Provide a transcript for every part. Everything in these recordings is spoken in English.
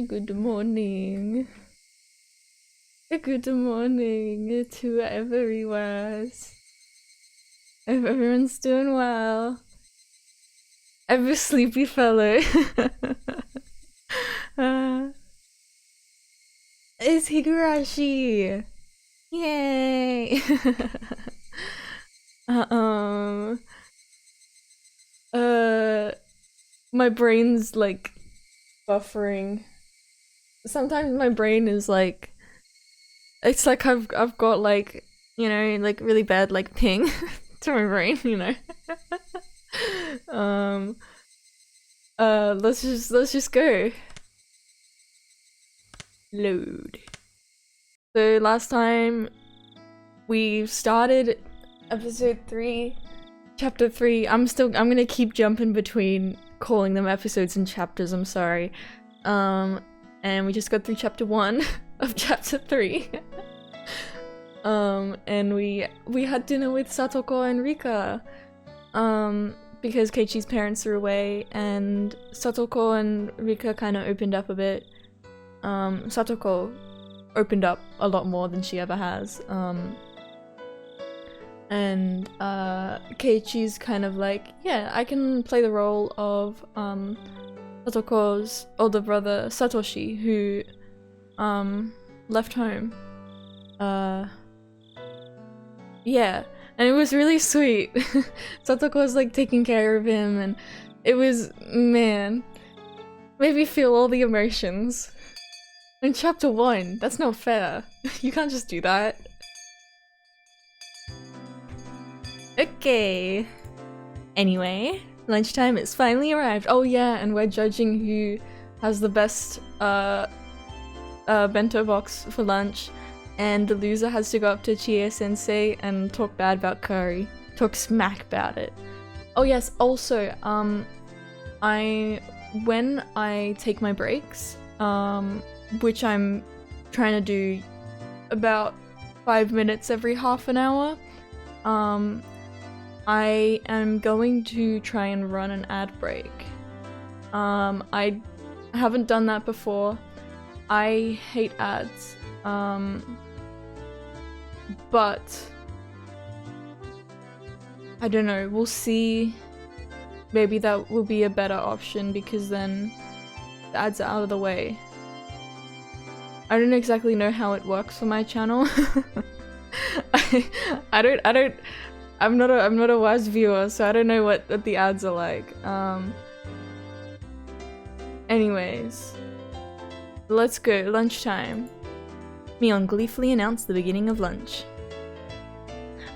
Good morning. Good morning to everyone. I hope everyone's doing well. I'm a sleepy fellow. It's Higurashi! Yay! My brain's like buffering. Sometimes my brain is like, it's like I've got like, you know, like really bad like ping to my brain, you know. Let's just go. Load. So last time we started episode 3, chapter 3. I'm gonna keep jumping between calling them episodes and chapters, I'm sorry. And we just got through chapter 1 of chapter 3. And we had dinner with Satoko and Rika. Because Keiichi's parents are away, and Satoko and Rika kind of opened up a bit. Satoko opened up a lot more than she ever has. And Keiichi's kind of like, yeah, I can play the role of Satoko's older brother Satoshi, who left home. Yeah, and it was really sweet. Satoko was like taking care of him, and it was, man, made me feel all the emotions. In chapter 1, that's not fair. You can't just do that. Okay. Anyway, lunchtime has finally arrived. Oh yeah, and we're judging who has the best bento box for lunch. And the loser has to go up to Chie-sensei and talk bad about curry. Talk smack about it. Oh yes, also, when I take my breaks, which I'm trying to do about 5 minutes every half an hour, I am going to try and run an ad break. I haven't done that before. I hate ads. But I don't know, we'll see. Maybe that will be a better option because then the ads are out of the way. I don't exactly know how it works for my channel. I'm not a wise viewer, so I don't know what the ads are like. Anyways, let's go. Lunchtime. Mion gleefully announced the beginning of lunch.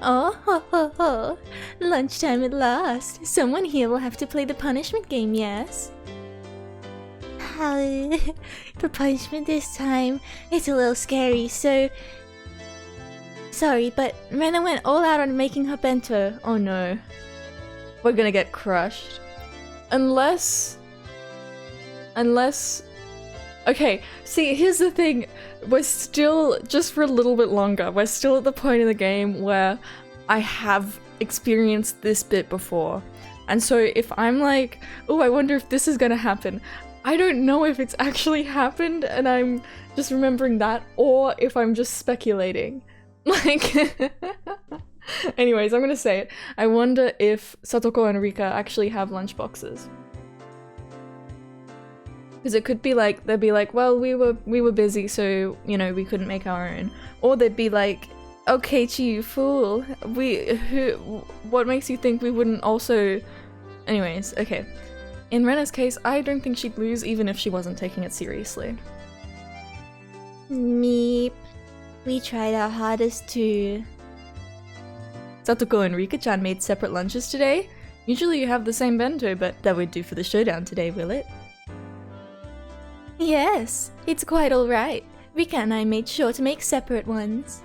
Oh ho ho ho! Lunchtime at last. Someone here will have to play the punishment game, yes? The punishment this time, it's a little scary, so... Sorry, but Rena went all out on making her bento. Oh no. We're gonna get crushed. Unless... Okay, see, here's the thing. We're still, just for a little bit longer, we're still at the point in the game where I have experienced this bit before. And so if I'm like, oh, I wonder if this is gonna happen, I don't know if it's actually happened and I'm just remembering that, or if I'm just speculating. Like, anyways, I'm gonna say it. I wonder if Satoko and Rika actually have lunchboxes. Because it could be like, they'd be like, well, we were busy, so, you know, we couldn't make our own. Or they'd be like, oh, Keiichi, you fool. What makes you think we wouldn't also... Anyways, okay. In Rena's case, I don't think she'd lose even if she wasn't taking it seriously. Meep. We tried our hardest too. Satoko and Rika-chan made separate lunches today. Usually you have the same bento, but that would do for the showdown today, will it? Yes, it's quite alright. Rika and I made sure to make separate ones.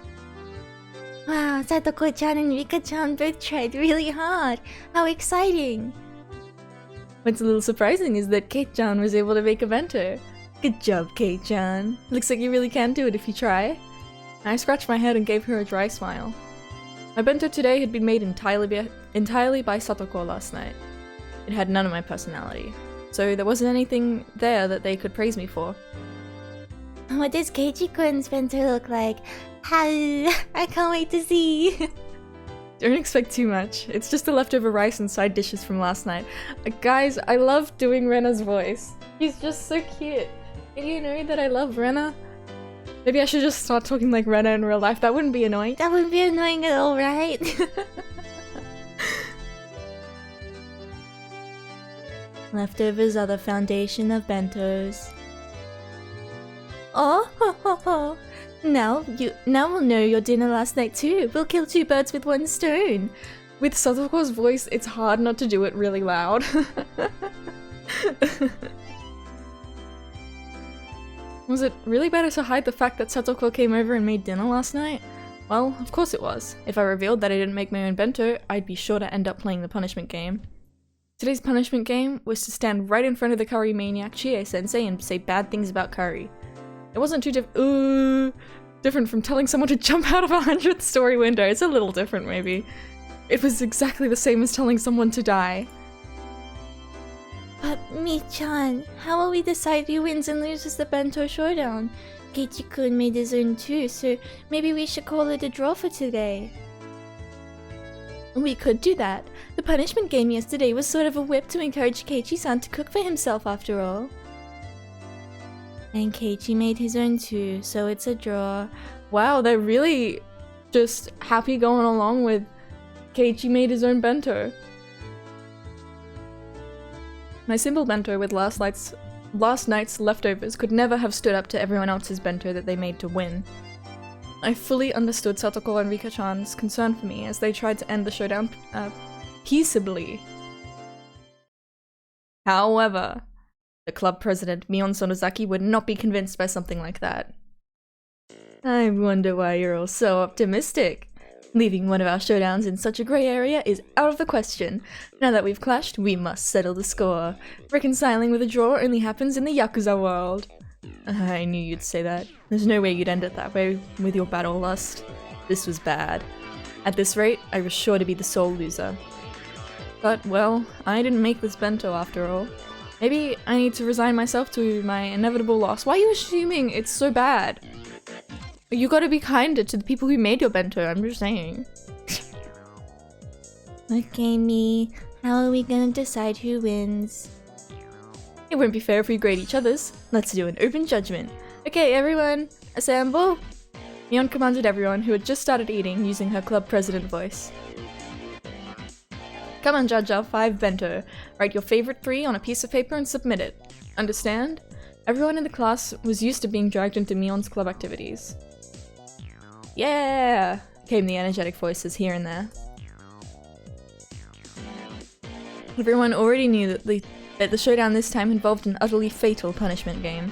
Wow, Satoko-chan and Rika-chan both tried really hard. How exciting! What's a little surprising is that Kate-chan was able to make a bento. Good job, Kate-chan. Looks like you really can do it if you try. I scratched my head and gave her a dry smile. My bento today had been made entirely by Satoko last night. It had none of my personality. so there wasn't anything there that they could praise me for. What does Keiichi-kun's bento look like? I can't wait to see. Don't expect too much. It's just the leftover rice and side dishes from last night. Guys, I love doing Rena's voice. He's just so cute. Did you know that I love Rena? Maybe I should just start talking like Rena in real life. That wouldn't be annoying. That wouldn't be annoying at all, right? Leftovers are the foundation of bentos. Oh, ho, ho, ho. Now we'll know your dinner last night too. We'll kill 2 birds with 1 stone. With Satoko's voice, it's hard not to do it really loud. Was it really better to hide the fact that Satoko came over and made dinner last night? Well, of course it was. If I revealed that I didn't make my own bento, I'd be sure to end up playing the punishment game. Today's punishment game was to stand right in front of the curry maniac Chie-sensei and say bad things about curry. It wasn't too different from telling someone to jump out of a 100th story window. It's a little different, maybe. It was exactly the same as telling someone to die. But Mi-chan, how will we decide who wins and loses the bento showdown? Keiichi-kun made his own too, so maybe we should call it a draw for today. We could do that. The punishment game yesterday was sort of a whip to encourage Keiichi-san to cook for himself after all. And Keiichi made his own too, so it's a draw. Wow, they're really just happy going along with Keiichi made his own bento. My simple bento with last night's leftovers could never have stood up to everyone else's bento that they made to win. I fully understood Satoko and Rika-chan's concern for me as they tried to end the showdown peaceably. However, the club president, Mion Sonozaki, would not be convinced by something like that. I wonder why you're all so optimistic. Leaving one of our showdowns in such a grey area is out of the question. Now that we've clashed, we must settle the score. Reconciling with a draw only happens in the Yakuza world. I knew you'd say that. There's no way you'd end it that way with your battle lust. This was bad. At this rate, I was sure to be the sole loser. But, well, I didn't make this bento after all. Maybe I need to resign myself to my inevitable loss. Why are you assuming it's so bad? You gotta be kinder to the people who made your bento, I'm just saying. Okay, Mi, how are we gonna decide who wins? It won't be fair if we grade each other's. Let's do an open judgment. Okay, everyone, assemble! Mion commanded everyone who had just started eating using her club president voice. Come on, judge our 5 bento. Write your favorite 3 on a piece of paper and submit it. Understand? Everyone in the class was used to being dragged into Mion's club activities. Yeah! Came the energetic voices here and there. Everyone already knew that the showdown this time involved an utterly fatal punishment game,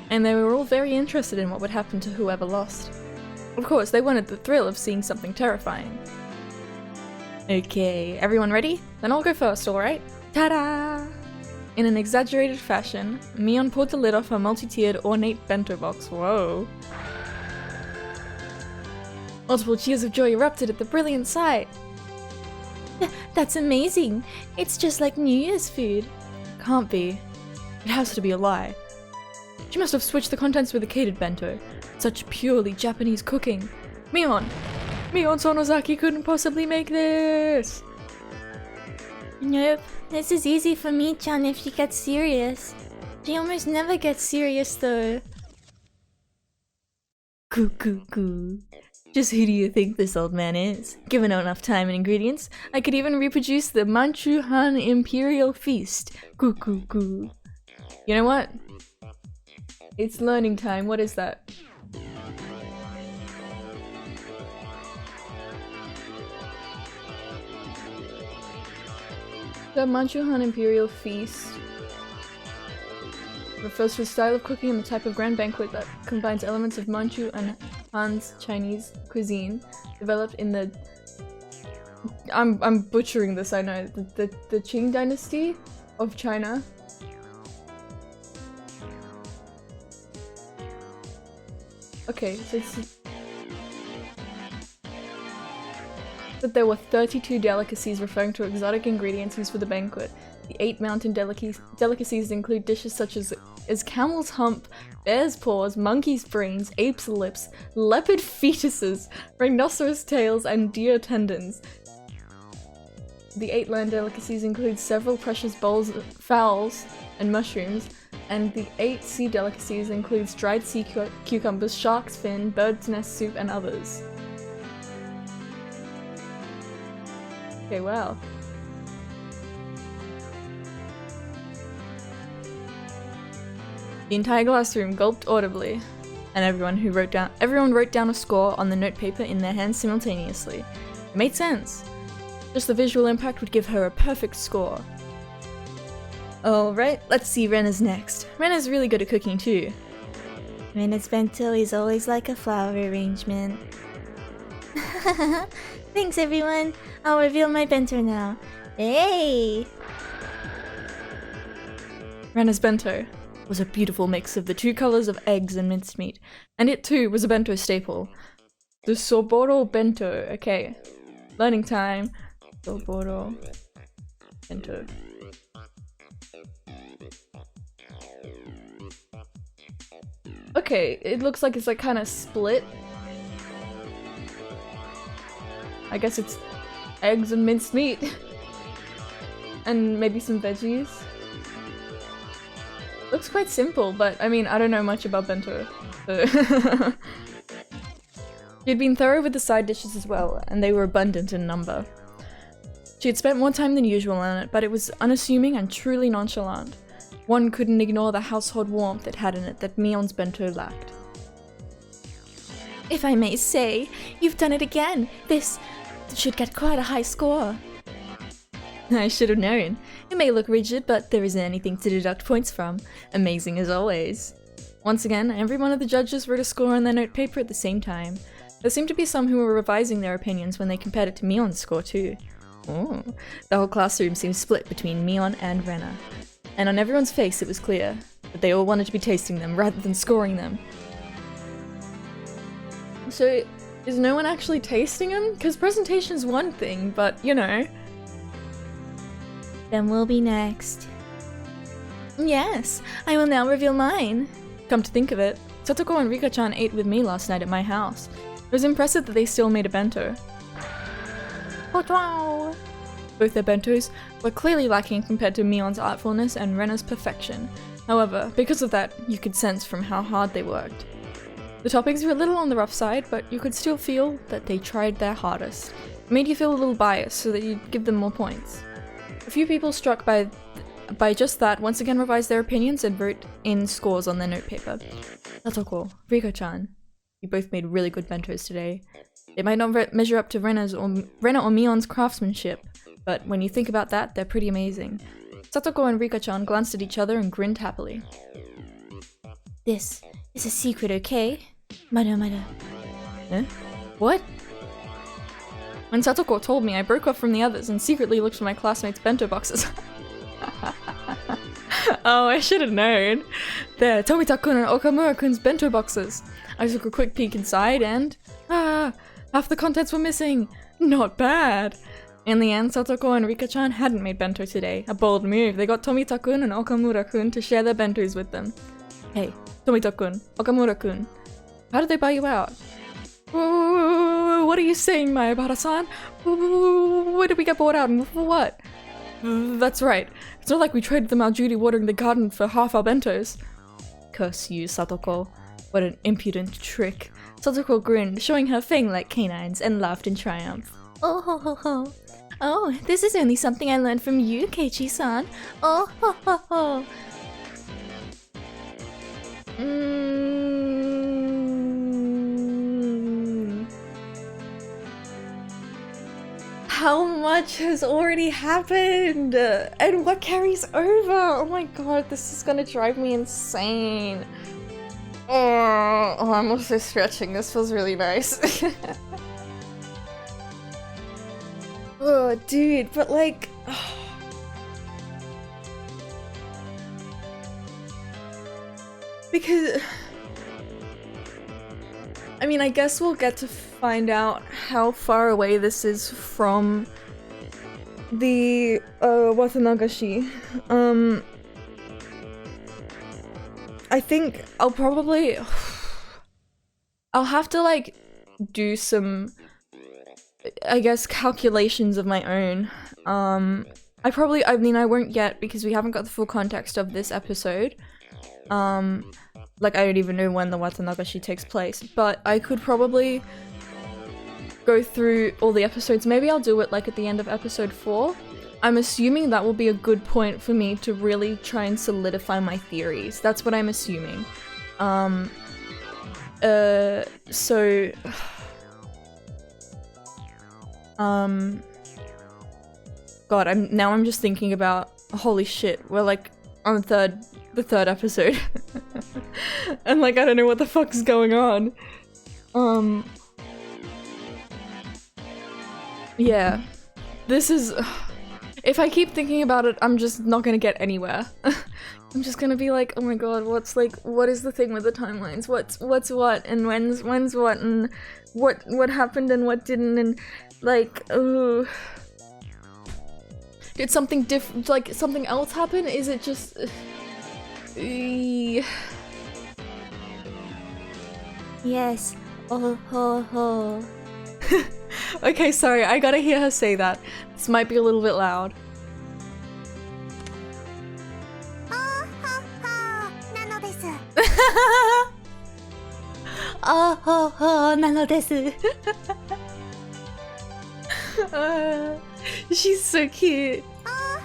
and they were all very interested in what would happen to whoever lost. Of course, they wanted the thrill of seeing something terrifying. Okay, everyone ready? Then I'll go first, alright? Ta-da! In an exaggerated fashion, Mion pulled the lid off her multi-tiered ornate bento box. Whoa. Multiple cheers of joy erupted at the brilliant sight. That's amazing! It's just like New Year's food. Can't be. It has to be a lie. She must have switched the contents with a catered bento. Such purely Japanese cooking. Mion Sonozaki couldn't possibly make this! Nope, this is easy for Mi-chan if she gets serious. She almost never gets serious though. Coo. Just who do you think this old man is? Given enough time and ingredients, I could even reproduce the Manchu Han Imperial Feast. Coo. You know what? It's learning time. What is that? The Manchu Han Imperial Feast refers to a style of cooking and the type of grand banquet that combines elements of Manchu and Han's Chinese cuisine, developed in the... I'm butchering this, I know. The Qing dynasty of China. Okay, so it's... that there were 32 delicacies referring to exotic ingredients used for the banquet. The 8 mountain delicacies include dishes such as camel's hump, bear's paws, monkey's brains, ape's lips, leopard fetuses, rhinoceros tails, and deer tendons. The 8 land delicacies include several precious bowls of fowls and mushrooms, and the 8 sea delicacies includes dried sea cucumbers, shark's fin, bird's nest soup, and others. Okay, wow. The entire classroom gulped audibly, and everyone wrote down a score on the notepaper in their hands simultaneously. It made sense. Just the visual impact would give her a perfect score. Alright, let's see Rena's next. Rena's really good at cooking too. Rena's bento is always like a flower arrangement. Thanks everyone! I'll reveal my bento now. Hey! Rena's bento was a beautiful mix of the 2 colors of eggs and minced meat, and it too was a bento staple. The Soboro bento. Okay, learning time. Soboro bento. Okay, it looks like it's like kind of split. I guess it's eggs and minced meat. And maybe some veggies. Looks quite simple, but I mean, I don't know much about bento. So She'd been thorough with the side dishes as well, and they were abundant in number. She had spent more time than usual on it, but it was unassuming and truly nonchalant. One couldn't ignore the household warmth it had in it that Mion's bento lacked. If I may say, you've done it again! This should get quite a high score. I should have known. It may look rigid, but there isn't anything to deduct points from. Amazing as always. Once again, every one of the judges wrote a score on their notepaper at the same time. There seemed to be some who were revising their opinions when they compared it to Mion's score too. Oh, the whole classroom seemed split between Mion and Rena. And on everyone's face it was clear that they all wanted to be tasting them rather than scoring them. So, is no one actually tasting them? Because presentation's one thing, but you know. Then we'll be next. Yes, I will now reveal mine. Come to think of it, Satoko and Rika-chan ate with me last night at my house. It was impressive that they still made a bento. Wow. Both their bentos were clearly lacking compared to Mion's artfulness and Rena's perfection. However, because of that, you could sense from how hard they worked. The toppings were a little on the rough side, but you could still feel that they tried their hardest. It made you feel a little biased so that you'd give them more points. A few people struck by just that once again revised their opinions and wrote in scores on their notepaper. Satoko, Rika-chan, you both made really good bentos today. They might not measure up to Rena or Mion's craftsmanship, but when you think about that, they're pretty amazing. Satoko and Rika-chan glanced at each other and grinned happily. This is a secret, okay? Mada. Eh? What? When Satoko told me, I broke off from the others and secretly looked for my classmates' bento boxes. Oh, I should have known. There, Tomita-kun and Okamura-kun's bento boxes. I took a quick peek inside and... half the contents were missing. Not bad. In the end, Satoko and Rika-chan hadn't made bento today. A bold move. They got Tomita-kun and Okamura-kun to share their bentos with them. Hey, Tomita-kun, Okamura-kun, how did they buy you out? What are you saying, Mayabara-san? Where did we get bought out and for what? That's right. It's not like we traded them our duty watering the garden for half our bentos. Curse you, Satoko. What an impudent trick. Satoko grinned, showing her fang-like canines, and laughed in triumph. Oh ho ho ho. Oh, this is only something I learned from you, Keiichi-san. Oh ho ho ho. How much has already happened? And what carries over? Oh my god, this is gonna drive me insane. Oh, I'm also stretching. This feels really nice. Oh, dude, but like... Because... I mean, I guess we'll get to find out how far away this is from the Watanagashi. I think I'll have to like do some, I guess, calculations of my own. I mean, I won't yet because we haven't got the full context of this episode. Like, I don't even know when the Watanagashi takes place, but I could probably go through all the episodes. Maybe I'll do it like at the end of episode 4. I'm assuming that will be a good point for me to really try and solidify my theories. That's what I'm assuming. So God, I'm just thinking about, holy shit, we're like on the third episode. And like I don't know what the fuck's going on. Yeah. This is, if I keep thinking about it, I'm just not gonna get anywhere. I'm just gonna be like, oh my god, what is the thing with the timelines? What's what and when's what and what happened and what didn't, and like, oh, did something different, like something else happen? Is it just Yes. Oh ho ho. Okay, sorry, I gotta hear her say that. This might be a little bit loud. Oh ho ho, nano desu. She's so cute. Oh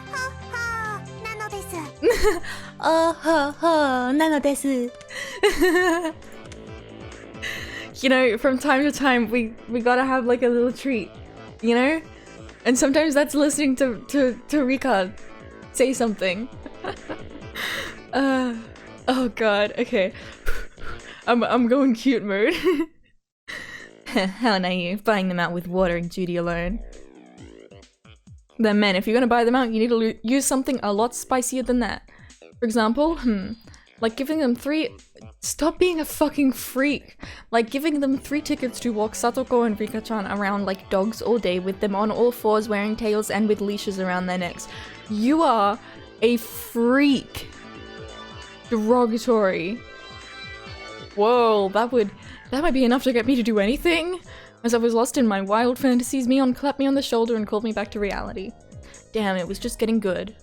ho ho, nano desu. You know, from time to time, we gotta have like a little treat, you know? And sometimes that's listening to Rika say something. Oh god, okay. I'm going cute mode. How naive, buying them out with watering duty alone. Then men, if you're gonna buy them out, you need to use something a lot spicier than that. For example, like giving them 3- Stop being a fucking freak! Like giving them 3 tickets to walk Satoko and Rika-chan around like dogs all day with them on all 4s wearing tails and with leashes around their necks. You are a freak! Derogatory. Whoa, that might be enough to get me to do anything? As I was lost in my wild fantasies, Mion clapped me on the shoulder and called me back to reality. Damn, it was just getting good.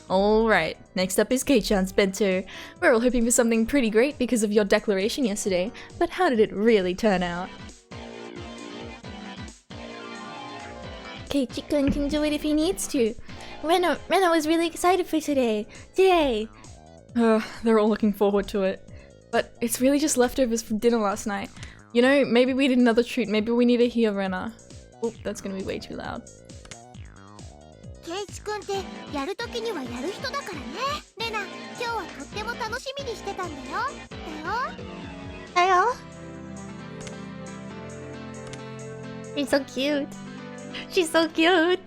Alright, next up is Kei-chan's bento. We're all hoping for something pretty great because of your declaration yesterday, but how did it really turn out? Keiichi-kun can do it if he needs to. Rena was really excited for today. They're all looking forward to it. But it's really just leftovers from dinner last night. You know, maybe we need another treat. Maybe we need to hear Rena. Oop, that's gonna be way too loud. ケイチ君ってやるときにはやる人だからね。レナ、今日はとっても楽しみにしてたんだよ。だよ。She's so cute. She's so cute.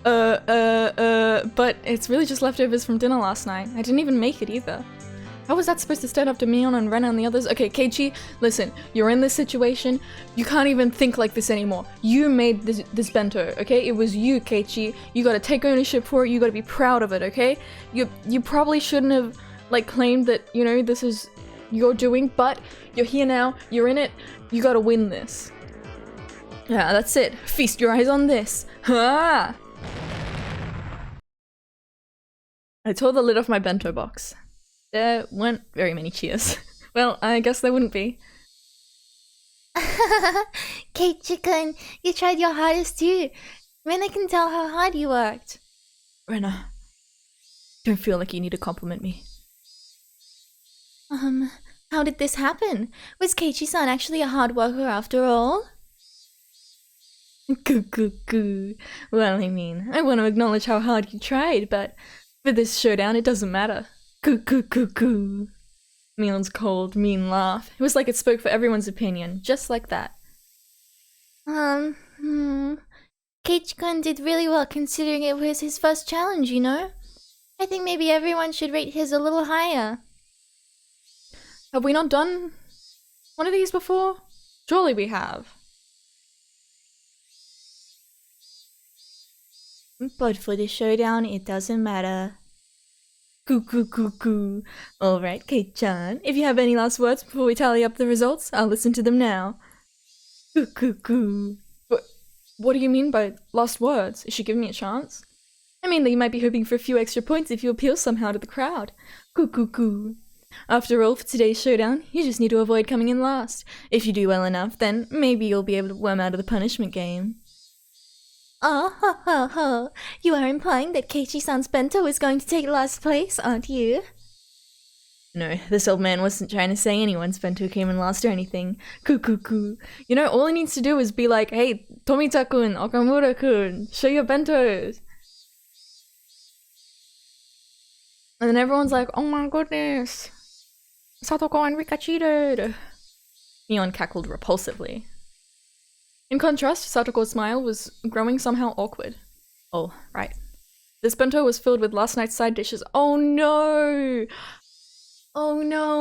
But it's really just leftovers from dinner last night. I didn't even make it either. How was that supposed to stand up to Mion and Rena and the others? Okay, Keiichi, listen, you're in this situation. You can't even think like this anymore. You made this bento, okay? It was you, Keiichi. You gotta take ownership for it. You gotta be proud of it, okay? You probably shouldn't have, like, claimed that, you know, this is your doing, but you're here now. You're in it. You gotta win this. Yeah, that's it. Feast your eyes on this. Ha! I tore the lid off my bento box. There weren't very many cheers. Well, I guess there wouldn't be. Keiichi-kun, you tried your hardest too. Rena can tell how hard you worked. Rena, don't feel like you need to compliment me. How did this happen? Was Keiichi-san actually a hard worker after all? Goo. Well, I mean, I want to acknowledge how hard you tried, but for this showdown, it doesn't matter. Goo. Mion's cold, mean laugh. It was like it spoke for everyone's opinion, just like that. Keiichi-kun did really well considering it was his first challenge, you know? I think maybe everyone should rate his a little higher. Have we not done one of these before? Surely we have. But for the showdown, it doesn't matter. Coo. Alright, Kate-chan, if you have any last words before we tally up the results, I'll listen to them now. Coo. What do you mean by last words? Is she giving me a chance? I mean that you might be hoping for a few extra points if you appeal somehow to the crowd. Coo. After all, for today's showdown, you just need to avoid coming in last. If you do well enough, then maybe you'll be able to worm out of the punishment game. Oh, ho. You are implying that Keiichi-san's bento is going to take last place, aren't you? No, this old man wasn't trying to say anyone's bento came in last or anything. Coo. You know, all he needs to do is be like, hey, Tomita-kun, Okamura-kun, show your bentos. And then everyone's like, oh my goodness, Satoko and Rika cheated. Mion cackled repulsively. In contrast, Satoko's smile was growing somehow awkward. Oh, right. This bento was filled with last night's side dishes. Oh no!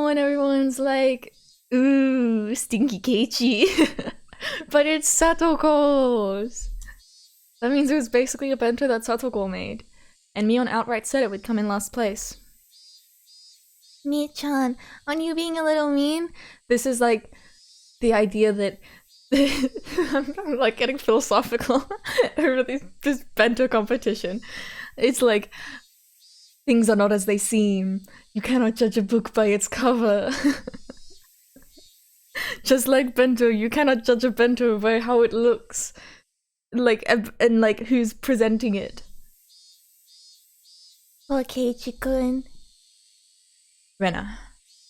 And everyone's like, ooh, stinky Keiichi. But it's Satoko's! That means it was basically a bento that Satoko made. And Mion outright said it would come in last place. Mie-chan, aren't you being a little mean? This is like the idea that I'm like getting philosophical over this bento competition. It's like, things are not as they seem. You cannot judge a book by its cover. Just like bento, you cannot judge a bento by how it looks. Like, and like who's presenting it. Poor Keiichi-kun. Rena,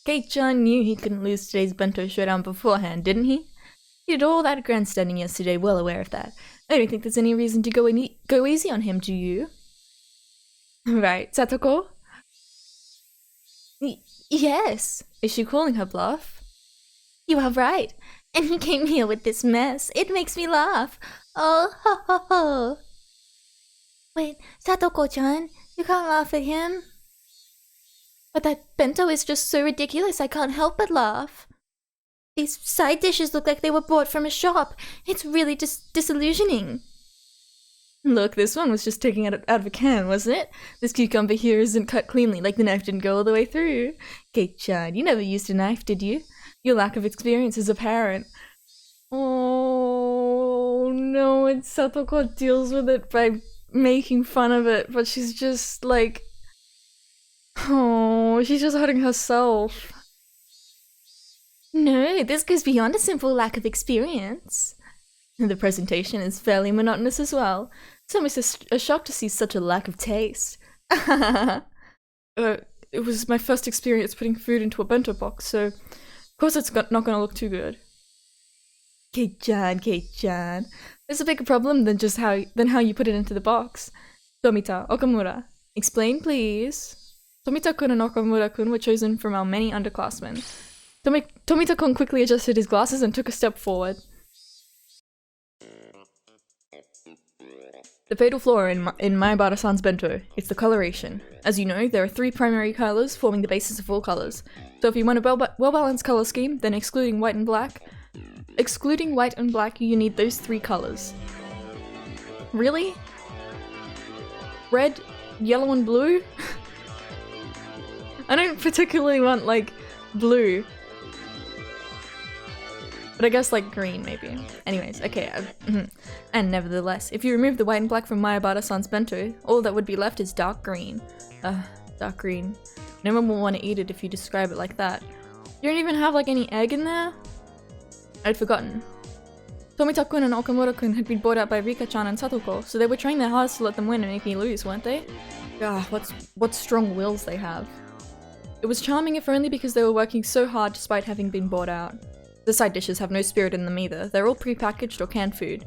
Kate-chan knew he couldn't lose today's bento showdown beforehand, didn't he? He did all that grandstanding yesterday, well aware of that. I don't think there's any reason to go easy on him, do you? Right, Satoko? Yes. Is she calling her bluff? You are right. And he came here with this mess. It makes me laugh. Oh, ho. Wait, Satoko-chan, you can't laugh at him? But that bento is just so ridiculous I can't help but laugh. These side dishes look like they were bought from a shop. It's really just disillusioning. Look, this one was just taken out of a can, wasn't it? This cucumber here isn't cut cleanly, like the knife didn't go all the way through. Kate-chan, you never used a knife, did you? Your lack of experience is apparent. Oh no, and Satoko deals with it by making fun of it, but she's just like... Oh, she's just hurting herself. No, this goes beyond a simple lack of experience. The presentation is fairly monotonous as well. It's almost a shock to see such a lack of taste. It was my first experience putting food into a bento box, so of course it's not gonna look too good. Kate-chan. There's a bigger problem than just how you put it into the box. Tomita, Okamura, explain please. Tomita-kun and Okamura-kun were chosen from our many underclassmen. Tomita-kun quickly adjusted his glasses and took a step forward. The fatal flaw in Mayabara-san's bento is the coloration. As you know, there are 3 primary colors forming the basis of all colors. So if you want a well-balanced color scheme, then excluding white and black, you need those 3 colors. Really? Red, yellow, and blue? I don't particularly want, like, blue. But I guess, like, green, maybe. Anyways, okay. And nevertheless, if you remove the white and black from Mayabara-san's bento, all that would be left is dark green. Dark green. No one will want to eat it if you describe it like that. You don't even have, like, any egg in there? I'd forgotten. Tomita-kun and Okamura-kun had been bought out by Rika-chan and Satoko, so they were trying their hardest to let them win and make me lose, weren't they? What strong wills they have. It was charming if only because they were working so hard despite having been bought out. The side dishes have no spirit in them either, they're all pre-packaged or canned food.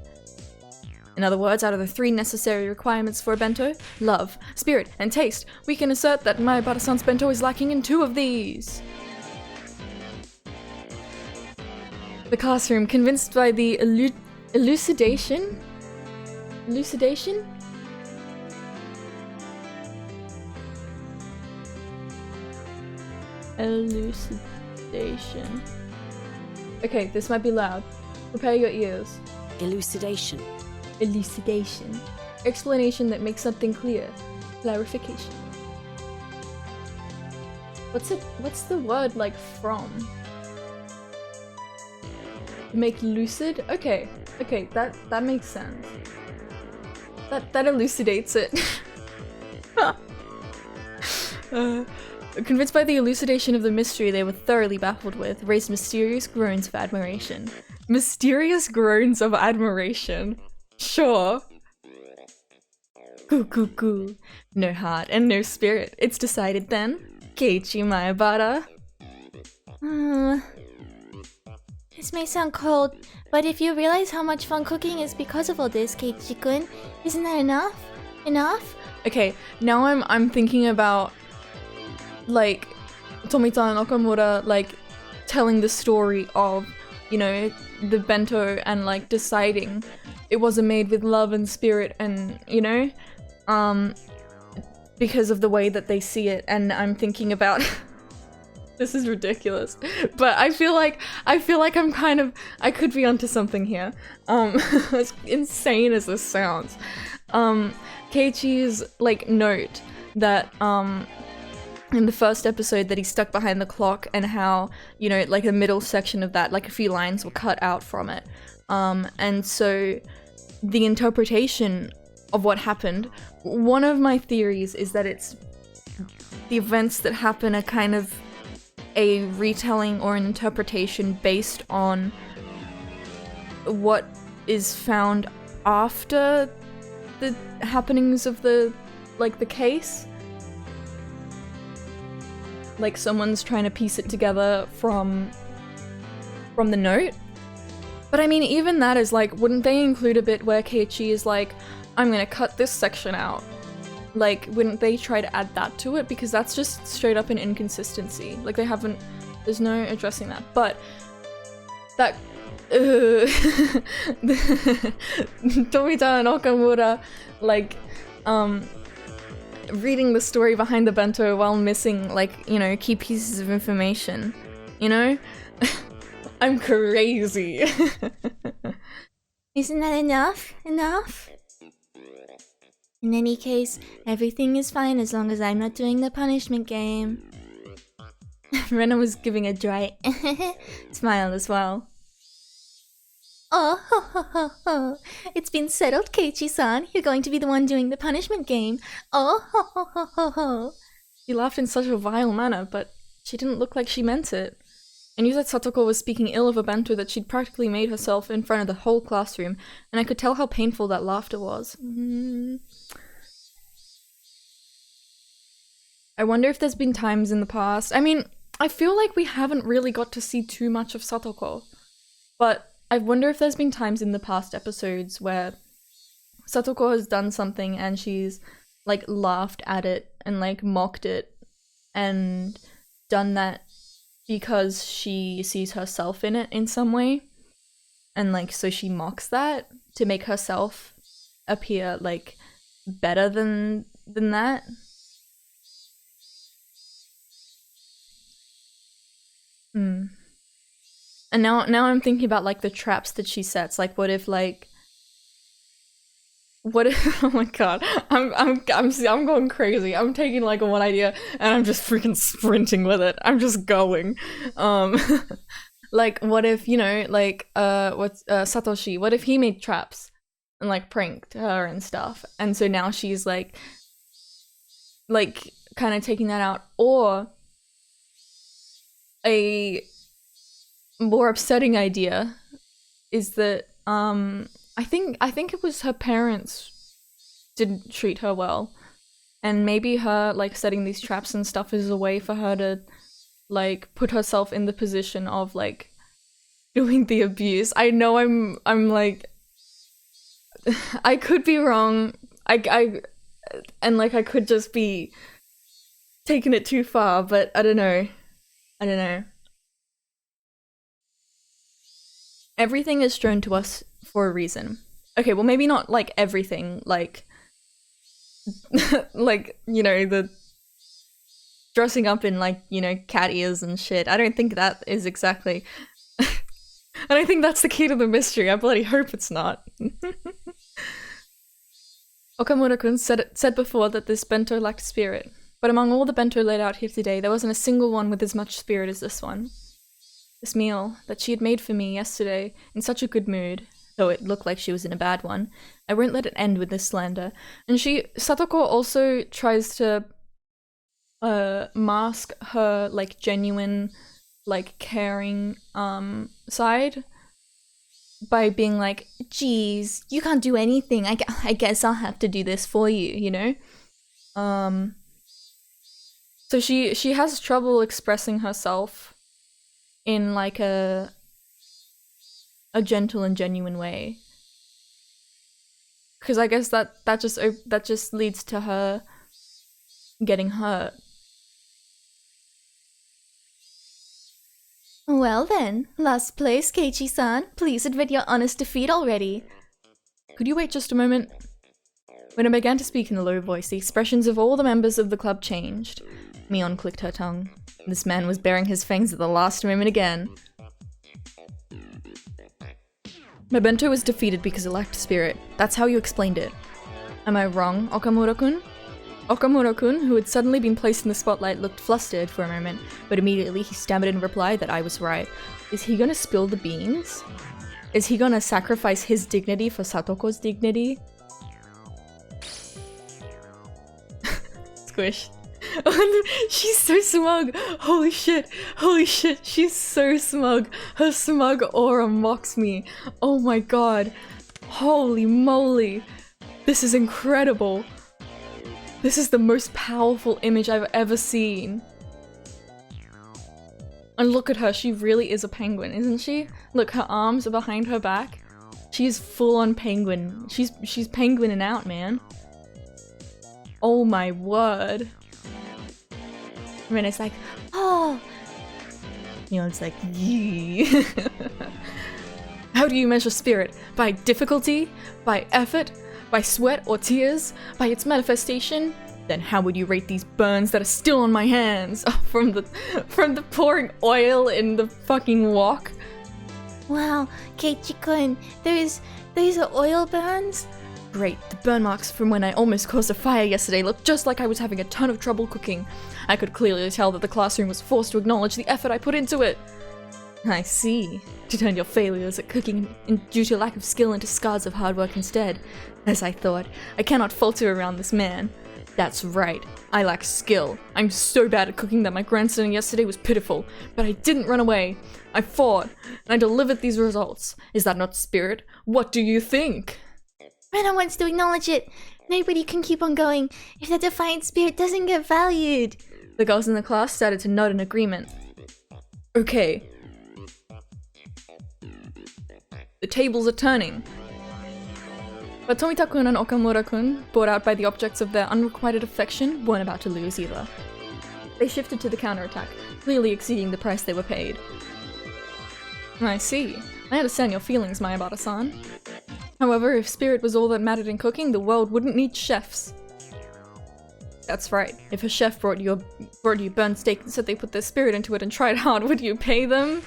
In other words, out of the 3 necessary requirements for a bento, love, spirit, and taste, we can assert that Mayabara-san's bento is lacking in 2 of these. The classroom, convinced by the elucidation? Okay, this might be loud. Prepare your ears. Elucidation. explanation that makes something clear. Clarification. What's the word like from? Make lucid? Okay, that makes sense. That elucidates it. Convinced by the elucidation of the mystery they were thoroughly baffled with, raised mysterious groans of admiration. Mysterious groans of admiration. Sure. Goo. No heart and no spirit. It's decided then. Keiichi Maebara. This may sound cold, but if you realize how much fun cooking is because of all this, Keiichi-kun, isn't that enough? Enough? Okay, now I'm thinking about like Tomita Nakamura like telling the story of, you know, the bento and like deciding it wasn't made with love and spirit and, you know, because of the way that they see it, and I'm thinking about this is ridiculous, but I feel like I'm kind of, I could be onto something here. As insane as this sounds, Keiichi's like note that in the first episode that he's stuck behind the clock, and how, you know, like the middle section of that, like a few lines were cut out from it, and so the interpretation of what happened, one of my theories is that it's the events that happen are kind of a retelling or an interpretation based on what is found after the happenings of the case. Like someone's trying to piece it together from the note. But I mean, even that is like, wouldn't they include a bit where Keiichi is like, I'm gonna cut this section out? Like, wouldn't they try to add that to it? Because that's just straight up an inconsistency. Like, they haven't, there's no addressing that. But that, Tomita Nakamura, like, reading the story behind the bento while missing, like, you know, key pieces of information, you know? I'm crazy. Isn't that enough? Enough? In any case, everything is fine as long as I'm not doing the punishment game. Rena was giving a dry smile as well. Oh, ho, ho, ho, ho. It's been settled, Keiichi-san. You're going to be the one doing the punishment game. Oh, ho, ho, ho, ho, ho. She laughed in such a vile manner, but she didn't look like she meant it. I knew that Satoko was speaking ill of a bento that she'd practically made herself in front of the whole classroom, and I could tell how painful that laughter was. I wonder if there's been times in the past. I mean, I feel like we haven't really got to see too much of Satoko, but I wonder if there's been times in the past episodes where Satoko has done something and she's like laughed at it and like mocked it and done that because she sees herself in it in some way, and like so she mocks that to make herself appear like better than that. And now I'm thinking about like the traps that she sets. Like, what if oh my god, I'm going crazy. I'm taking like one idea and I'm just freaking sprinting with it. I'm just going. Like, what if, you know, like Satoshi, what if he made traps and like pranked her and stuff, and so now she's like kind of taking that out. Or a more upsetting idea is that I think it was her parents didn't treat her well, and maybe her like setting these traps and stuff is a way for her to like put herself in the position of like doing the abuse. I know I'm like I could be wrong. I could just be taking it too far, but I don't know. Everything is shown to us for a reason. Okay, well maybe not like everything, like like, you know, the dressing up in like, you know, cat ears and shit. I don't think that is exactly I don't think that's the key to the mystery. I bloody hope it's not. Okamura-kun said before that this bento lacked spirit, but among all the bento laid out here today, there wasn't a single one with as much spirit as this one. This meal that she had made for me yesterday in such a good mood, though it looked like she was in a bad one, I won't let it end with this slander. And Satoko also tries to mask her, like, genuine, like, caring, side by being like, geez, you can't do anything, I guess I'll have to do this for you, you know? So she has trouble expressing herself in, like, a gentle and genuine way. Because I guess that just leads to her getting hurt. Well then, last place, Keiichi-san. Please admit your honest defeat already. Could you wait just a moment? When I began to speak in a low voice, the expressions of all the members of the club changed. Mion clicked her tongue. This man was baring his fangs at the last moment again. My bento was defeated because it lacked spirit. That's how you explained it. Am I wrong, Okamura-kun? Okamura-kun, who had suddenly been placed in the spotlight, looked flustered for a moment, but immediately he stammered in reply that I was right. Is he gonna spill the beans? Is he gonna sacrifice his dignity for Satoko's dignity? Squish. She's so smug! Holy shit! Holy shit! She's so smug! Her smug aura mocks me! Oh my god! Holy moly! This is incredible! This is the most powerful image I've ever seen. And look at her, she really is a penguin, isn't she? Look, her arms are behind her back. She's full on penguin. She's penguining out, man. Oh my word. I mean, it's like, oh! You know, it's like, yee. How do you measure spirit? By difficulty? By effort? By sweat or tears? By its manifestation? Then how would you rate these burns that are still on my hands? Oh, from the pouring oil in the fucking wok? Wow, Keiichi-kun, these are oil burns? Great, the burn marks from when I almost caused a fire yesterday looked just like I was having a ton of trouble cooking. I could clearly tell that the classroom was forced to acknowledge the effort I put into it. I see. To turn your failures at cooking due to lack of skill into scars of hard work instead. As I thought, I cannot falter around this man. That's right, I lack skill. I'm so bad at cooking that my grandson yesterday was pitiful, but I didn't run away. I fought, and I delivered these results. Is that not spirit? What do you think? Rena wants to acknowledge it. Nobody can keep on going if the defiant spirit doesn't get valued. The girls in the class started to nod in agreement. Okay. The tables are turning. But Tomita-kun and Okamura-kun, brought out by the objects of their unrequited affection, weren't about to lose either. They shifted to the counterattack, clearly exceeding the price they were paid. I see. I understand your feelings, Mayabata-san. However, if spirit was all that mattered in cooking, the world wouldn't need chefs. That's right. If a chef brought you burnt steak and said they put their spirit into it and tried hard, would you pay them?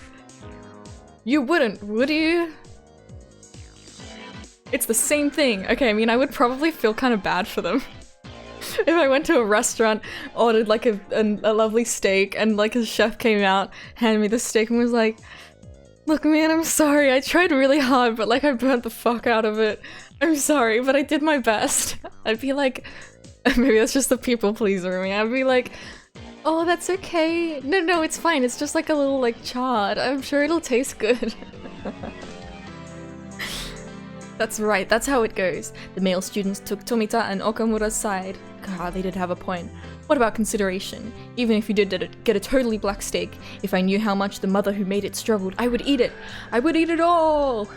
You wouldn't, would you? It's the same thing. Okay, I mean, I would probably feel kind of bad for them. If I went to a restaurant, ordered like a lovely steak, and like a chef came out, handed me the steak and was like, look man, I'm sorry, I tried really hard, but like I burnt the fuck out of it. I'm sorry, but I did my best. I'd be like, maybe that's just the people pleaser in me. I'd be like, oh, that's okay. No, it's fine. It's just like a little like chard. I'm sure it'll taste good. That's right, that's how it goes. The male students took Tomita and Okamura's side. God, they did have a point. What about consideration? Even if you did get a totally black steak, if I knew how much the mother who made it struggled, I would eat it. I would eat it all!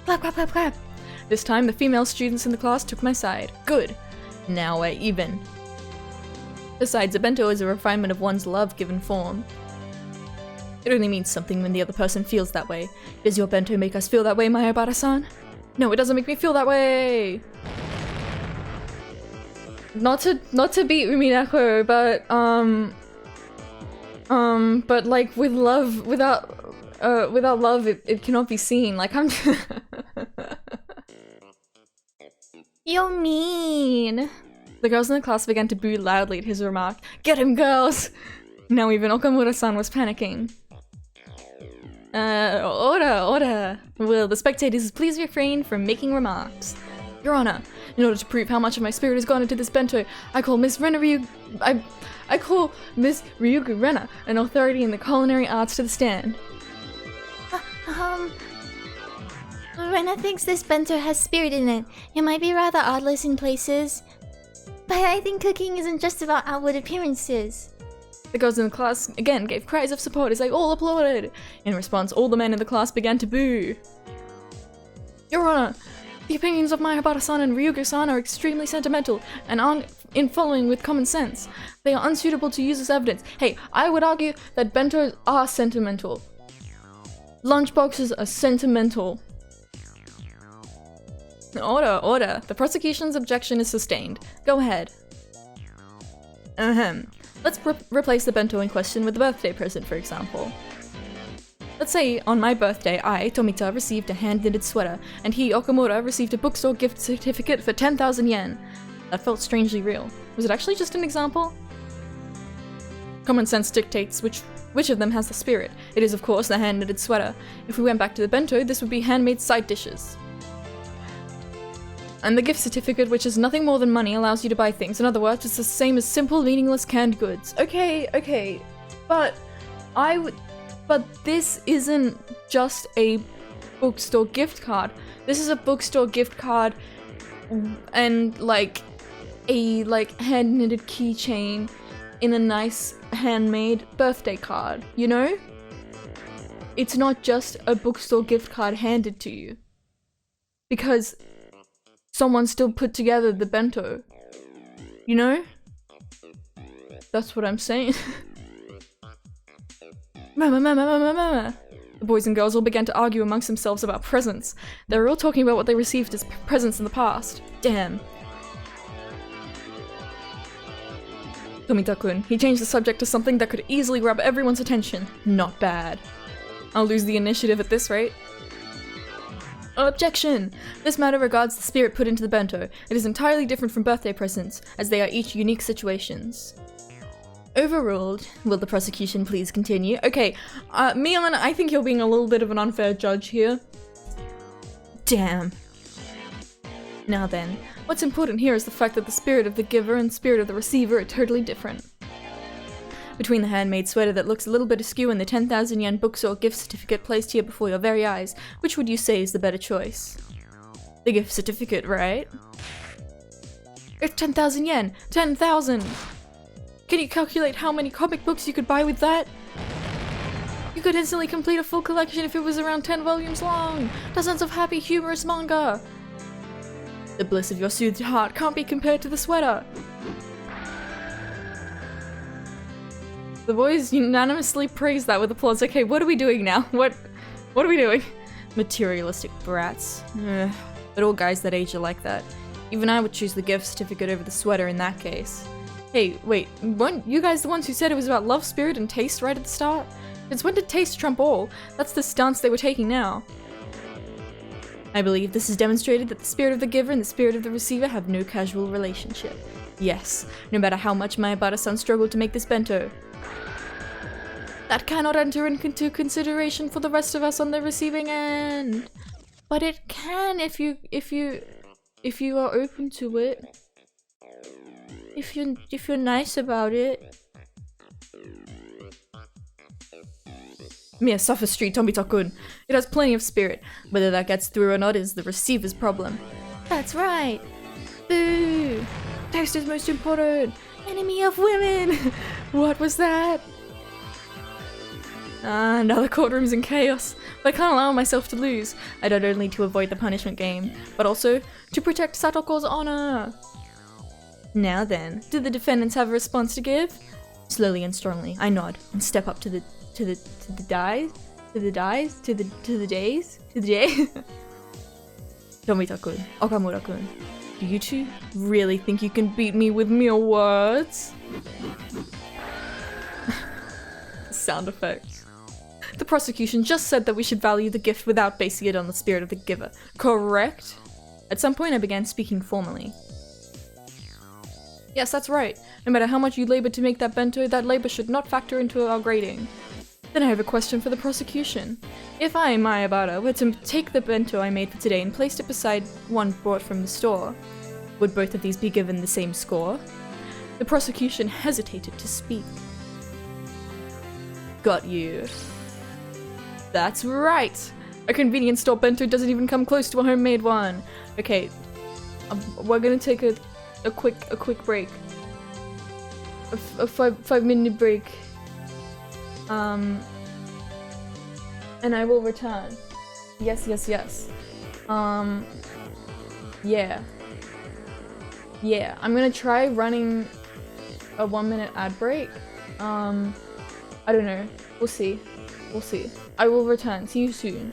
Clap, clap, clap, clap. This time, the female students in the class took my side. Good. Now we're even. Besides, a bento is a refinement of one's love given form. It only means something when the other person feels that way. Does your bento make us feel that way, Mayabata-san? No, it doesn't make me feel that way! Not to beat Umineko, but like with love, without love, it cannot be seen. Like I'm You're mean. The girls in the class began to boo loudly at his remark. Get him, girls! Now even Okamura-san was panicking. Order! Will the spectators please refrain from making remarks? Your Honor, in order to prove how much of my spirit has gone into this bento, I call Miss Ryugu Rena, an authority in the culinary arts, to the stand. Rena thinks this bento has spirit in it. It might be rather oddless in places, but I think cooking isn't just about outward appearances. The girls in the class again gave cries of support as they all applauded. In response, all the men in the class began to boo. Your Honor, the opinions of Mayabara-san and Ryugu-san are extremely sentimental and aren't in following with common sense. They are unsuitable to use as evidence. Hey, I would argue that bentos are sentimental. Lunchboxes are sentimental. Order. The prosecution's objection is sustained. Go ahead. Let's replace the bento in question with a birthday present, for example. Let's say on my birthday, I, Tomita, received a hand-knitted sweater, and he, Okamura, received a bookstore gift certificate for 10,000 yen. That felt strangely real. Was it actually just an example? Common sense dictates which of them has the spirit. It is, of course, the hand-knitted sweater. If we went back to the bento, this would be handmade side dishes. And the gift certificate, which is nothing more than money, allows you to buy things. In other words, it's the same as simple, meaningless canned goods. Okay, but this isn't just a bookstore gift card. This is a bookstore gift card and like a hand-knitted keychain in a nice handmade birthday card, you know? It's not just a bookstore gift card handed to you. Because someone still put together the bento. You know? That's what I'm saying. Mama. The boys and girls all began to argue amongst themselves about presents. They were all talking about what they received as presents in the past. Damn. Tomita-kun, he changed the subject to something that could easily grab everyone's attention. Not bad. I'll lose the initiative at this rate. Objection! This matter regards the spirit put into the bento. It is entirely different from birthday presents, as they are each unique situations. Overruled. Will the prosecution please continue? Okay, Mion, I think you're being a little bit of an unfair judge here. Damn. Now then, what's important here is the fact that the spirit of the giver and spirit of the receiver are totally different. Between the handmade sweater that looks a little bit askew and the 10,000 yen bookstore gift certificate placed here before your very eyes, which would you say is the better choice? The gift certificate, right? It's 10,000 yen! 10,000! Can you calculate how many comic books you could buy with that? You could instantly complete a full collection if it was around 10 volumes long! Dozens of happy, humorous manga! The bliss of your soothed heart can't be compared to the sweater! The boys unanimously praised that with applause. Okay, what are we doing now? What are we doing? Materialistic brats. Ugh. But all guys that age are like that. Even I would choose the gift certificate over the sweater in that case. Hey, wait, weren't you guys the ones who said it was about love, spirit, and taste right at the start? It's when did taste trump all? That's the stance they were taking now. I believe this has demonstrated that the spirit of the giver and the spirit of the receiver have no casual relationship. Yes, no matter how much Mayabara-san struggled to make this bento. That cannot enter into consideration for the rest of us on the receiving end. But it can if you are open to it. If you're nice about it. Mere sophistry, Tomita-kun. It has plenty of spirit. Whether that gets through or not is the receiver's problem. That's right. Boo! Taste is most important. Enemy of women. What was that? Now the courtroom's in chaos, but I can't allow myself to lose. I not only to avoid the punishment game, but also to protect Satoko's honor. Now then, do the defendants have a response to give? Slowly and strongly, I nod and step up to the day. Tomita-kun, Okamura-kun, do you two really think you can beat me with mere words? Sound effects. The prosecution just said that we should value the gift without basing it on the spirit of the giver, correct? At some point I began speaking formally. Yes, that's right. No matter how much you labor to make that bento, that labor should not factor into our grading. Then I have a question for the prosecution. If I, Mayabara, were to take the bento I made for today and placed it beside one brought from the store, would both of these be given the same score? The prosecution hesitated to speak. Got you. That's right! A convenience store bento doesn't even come close to a homemade one. Okay, we're gonna take a quick break. A 5-minute break. And I will return. Yes. Yeah, I'm gonna try running a 1-minute ad break. I don't know. We'll see. I will return. See you soon.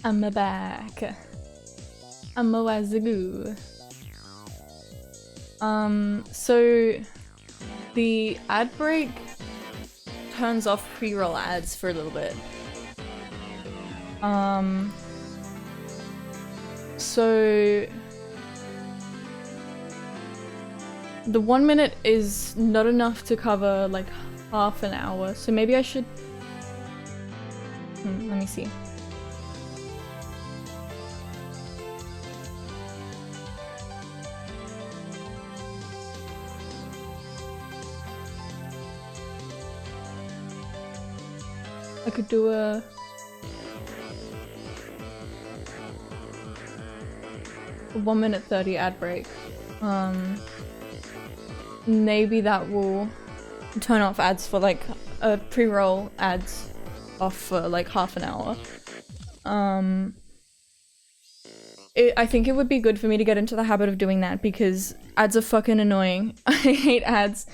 I'm back. I'm a wazagoo. So the ad break turns off pre-roll ads for a little bit. So the 1 minute is not enough to cover like half an hour, so maybe I should let me see. I could do a 1 minute 30 ad break. Maybe that will turn off ads for like pre-roll ads off for like half an hour. I think it would be good for me to get into the habit of doing that because ads are fucking annoying. I hate ads.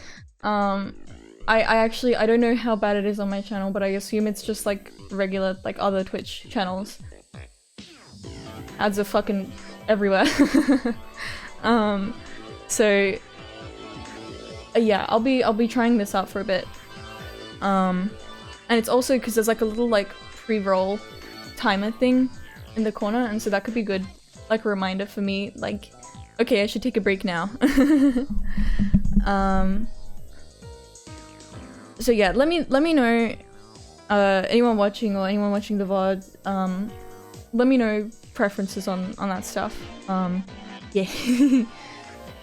I actually, I don't know how bad it is on my channel, but I assume it's just like regular, like other Twitch channels. Ads are fucking everywhere. So yeah, I'll be trying this out for a bit. And it's also because there's like a little like pre-roll timer thing in the corner, and so that could be good, like a reminder for me, like, okay, I should take a break now. So yeah, let me know, anyone watching or anyone watching the VOD, let me know preferences on that stuff. Yeah.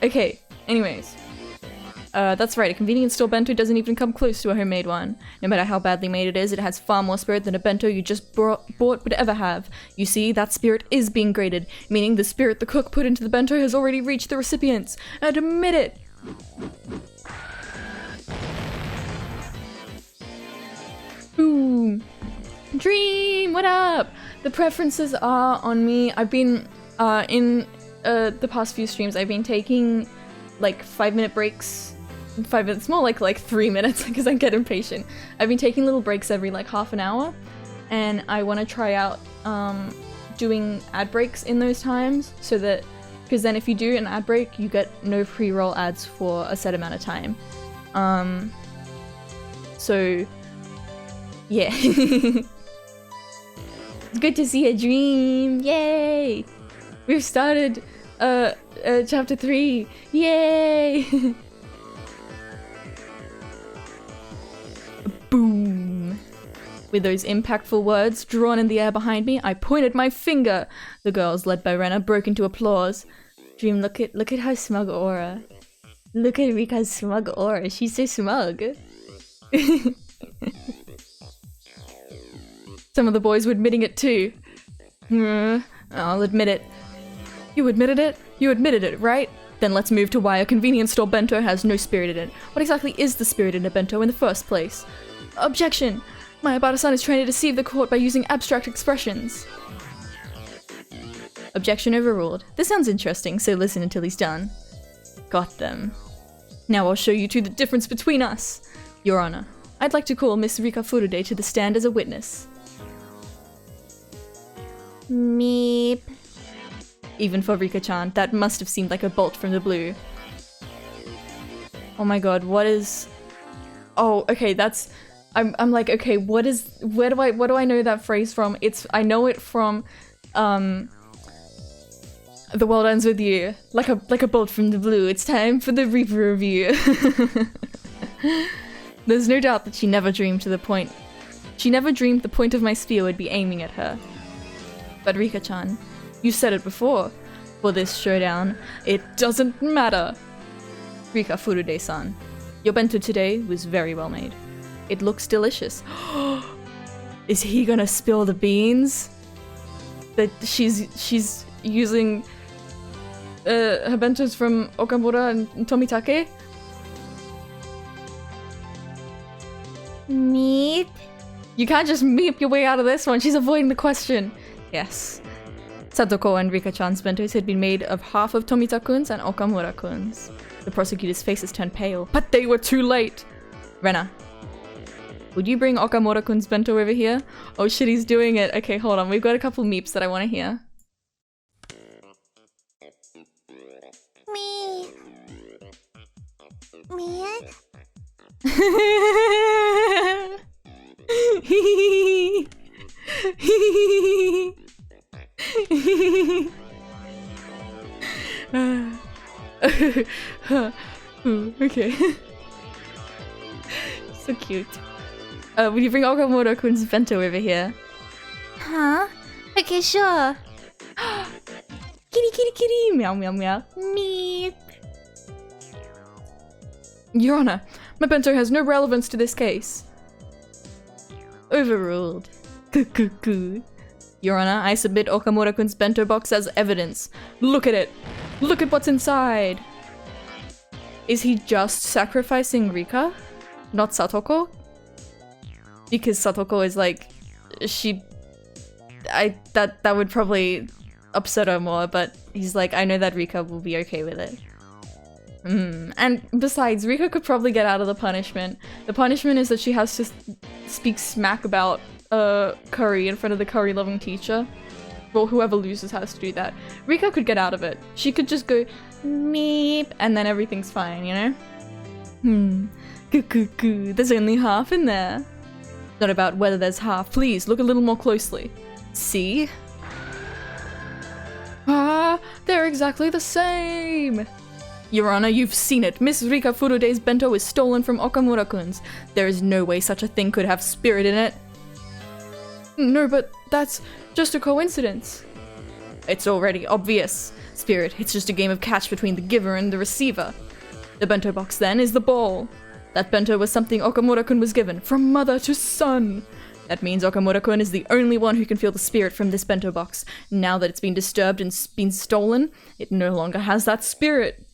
Okay, anyways. That's right, a convenience store bento doesn't even come close to a homemade one. No matter how badly made it is, it has far more spirit than a bento you just bought would ever have. You see, that spirit is being graded, meaning the spirit the cook put into the bento has already reached the recipients. Admit it! Boom! Dream, what up? The preferences are on me. I've been, in the past few streams, I've been taking like 5-minute breaks. 5 minutes, more like 3 minutes because I get impatient. I've been taking little breaks every like half an hour, and I want to try out doing ad breaks in those times, so that, because then if you do an ad break, you get no pre-roll ads for a set amount of time. So yeah. It's good to see a dream. Yay! We've started chapter 3. Yay! Boom! With those impactful words drawn in the air behind me, I pointed my finger. The girls, led by Rena, broke into applause. Dream, look at her smug aura. Look at Rika's smug aura. She's so smug. Some of the boys were admitting it too. I'll admit it. You admitted it? You admitted it, right? Then let's move to why a convenience store bento has no spirit in it. What exactly is the spirit in a bento in the first place? Objection! My Abata-san is trying to deceive the court by using abstract expressions. Objection overruled. This sounds interesting, so listen until he's done. Got them. Now I'll show you two the difference between us. Your Honor, I'd like to call Miss Rika Furude to the stand as a witness. Meep. Even for Rika-chan, that must have seemed like a bolt from the blue. Oh my god, what is... Oh, okay, that's... I'm like, okay, what do I know that phrase from? I know it from, The World Ends With You. Like a bolt from the blue. It's time for the Reaper review. There's no doubt that she never dreamed the point of my spear would be aiming at her. But Rika-chan, you said it before. For this showdown, it doesn't matter. Rika Furude-san, your bento today was very well made. It looks delicious. Is he gonna spill the beans? That she's using her bentos from Okamura and Tomitake? Meep. You can't just meep your way out of this one. She's avoiding the question. Yes. Satoko and Rika-chan's bentos had been made of half of Tomita-kun's and Okamura-kun's. The prosecutor's faces turned pale, but they were too late. Rena, would you bring Okamura-kun's bento over here? Oh shit, he's doing it. Okay, hold on. We've got a couple meeps that I want to hear. Me. Me? Okay. So cute. Would you bring Okamura-kun's bento over here? Huh? Okay, sure. Kitty, kitty, kitty! Meow, meow, meow. Meep. Your Honor, my bento has no relevance to this case. Overruled. Your Honor, I submit Okamura-kun's bento box as evidence. Look at it! Look at what's inside! Is he just sacrificing Rika? Not Satoko? Because Satoko is like... that would probably... upset her more, but he's like, I know that Rika will be okay with it. And besides, Rika could probably get out of the punishment. The punishment is that she has to speak smack about curry in front of the curry-loving teacher. Well, whoever loses has to do that. Rika could get out of it. She could just go meep, and then everything's fine, you know? Goo. There's only half in there. Not about whether there's half. Please, look a little more closely. See? Ah, they're exactly the same! Your Honor, you've seen it. Miss Rika Furude's bento is stolen from Okamura-kun's. There is no way such a thing could have spirit in it. No, but that's just a coincidence. It's already obvious. Spirit, it's just a game of catch between the giver and the receiver. The bento box, then, is the ball. That bento was something Okamura-kun was given, from mother to son. That means Okamura-kun is the only one who can feel the spirit from this bento box. Now that it's been disturbed and been stolen, it no longer has that spirit.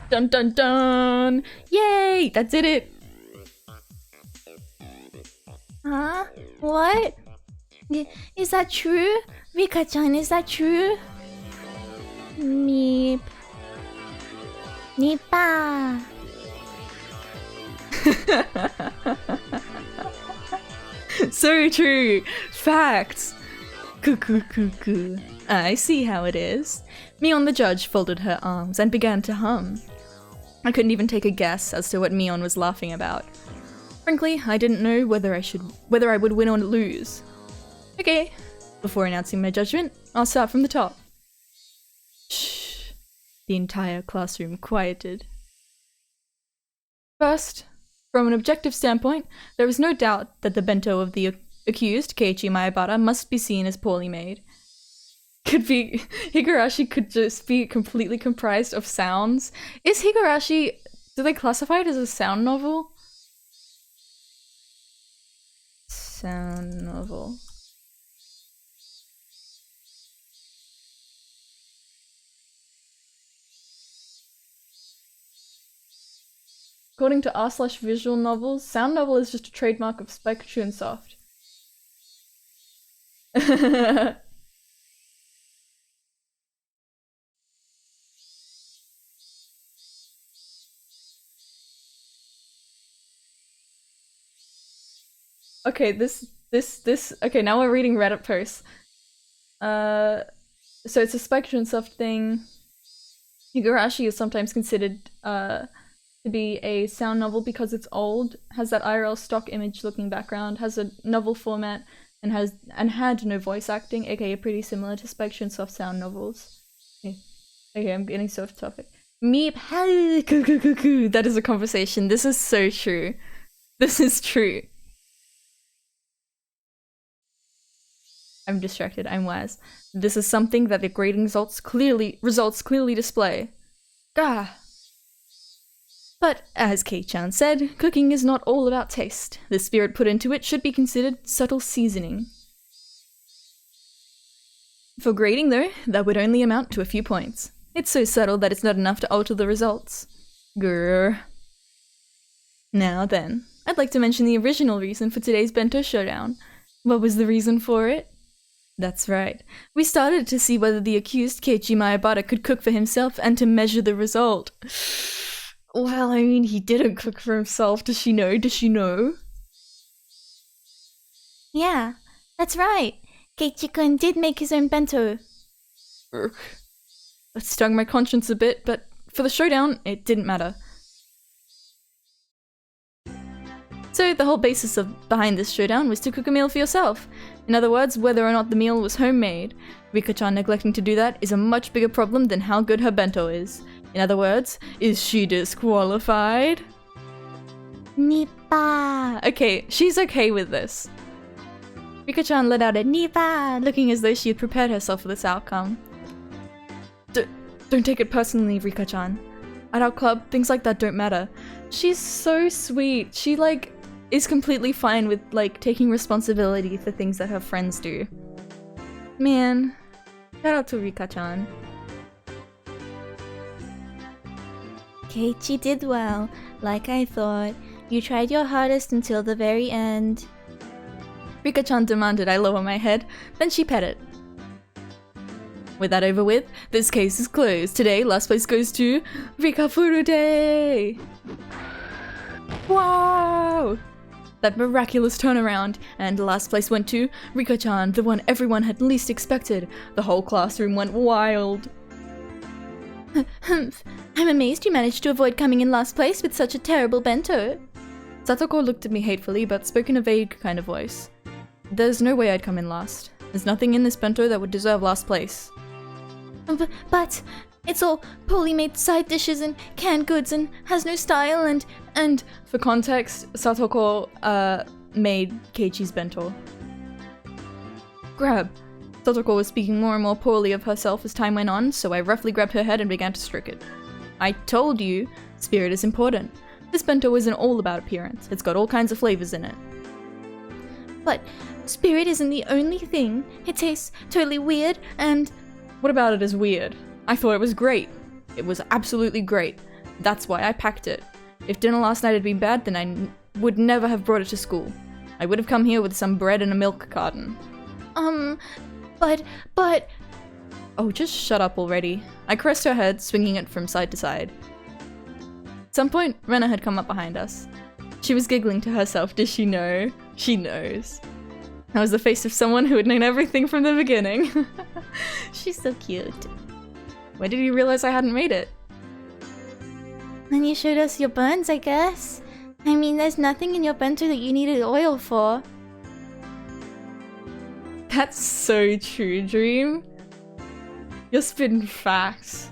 Dun dun dun! Yay! That did it! Huh? What? Is that true? Rika-chan, is that true? Meep. Nipa. So true! Facts! Coo. I see how it is. Mion the judge folded her arms and began to hum. I couldn't even take a guess as to what Mion was laughing about. Frankly, I didn't know whether I would win or lose. Okay, before announcing my judgment, I'll start from the top. Shh. The entire classroom quieted. First, from an objective standpoint, there is no doubt that the bento of the accused, Keiichi Maebara, must be seen as poorly made. Higurashi could just be completely comprised of sounds. Is Higurashi, do they classify it as a sound novel? Sound novel. According to r/visual novels, sound novel is just a trademark of Spike Chunsoft. Okay, okay, now we're reading Reddit posts. So it's a Spike Chunsoft thing. Higurashi is sometimes considered, to be a sound novel because it's old, has that IRL stock image looking background, has a novel format, and had no voice acting, aka pretty similar to Spike Chunsoft sound novels. Okay, I'm getting so off topic. Meep, that is a conversation. This is so true. This is true. I'm distracted, I'm Waz. This is something that the grading results clearly display. Gah! But, as Kei-chan said, cooking is not all about taste. The spirit put into it should be considered subtle seasoning. For grading, though, that would only amount to a few points. It's so subtle that it's not enough to alter the results. Grrr. Now then, I'd like to mention the original reason for today's Bento Showdown. What was the reason for it? That's right. We started to see whether the accused, Keiichi Maebara, could cook for himself and to measure the result. Well, I mean, he didn't cook for himself. Does she know? Does she know? Yeah, that's right. Keiichi-kun did make his own bento. That stung my conscience a bit, but for the showdown, it didn't matter. So the whole basis behind this showdown was to cook a meal for yourself. In other words, whether or not the meal was homemade. Rika-chan neglecting to do that is a much bigger problem than how good her bento is. In other words, is she disqualified? Nipa! Okay, she's okay with this. Rika-chan let out a Nipa, looking as though she had prepared herself for this outcome. Don't take it personally, Rika-chan. At our club, things like that don't matter. She's so sweet. She, is completely fine with, taking responsibility for things that her friends do. Man, shout out to Rika-chan. Keiichi did well, like I thought. You tried your hardest until the very end. Rika-chan demanded I lower my head, then she pet it. With that over with, this case is closed. Today, last place goes to Rika Furude! Wow! That miraculous turnaround, and last place went to Rika-chan, the one everyone had least expected. The whole classroom went wild. Humph. I'm amazed you managed to avoid coming in last place with such a terrible bento. Satoko looked at me hatefully, but spoke in a vague kind of voice. There's no way I'd come in last. There's nothing in this bento that would deserve last place. But it's all poorly made side dishes and canned goods and has no style and For context, Satoko, made Keiichi's bento. Grab. Satoko was speaking more and more poorly of herself as time went on, so I roughly grabbed her head and began to stroke it. I told you, spirit is important. This bento isn't all about appearance. It's got all kinds of flavors in it. But spirit isn't the only thing. It tastes totally weird and... What about it is weird? I thought it was great. It was absolutely great. That's why I packed it. If dinner last night had been bad, then I would never have brought it to school. I would have come here with some bread and a milk carton. But... Oh, just shut up already. I caressed her head, swinging it from side to side. At some point, Rena had come up behind us. She was giggling to herself. Does she know? She knows. That was the face of someone who had known everything from the beginning. She's so cute. When did you realize I hadn't made it? When you showed us your burns, I guess. I mean, there's nothing in your bento that you needed oil for. That's so true, Dream. You're spitting facts.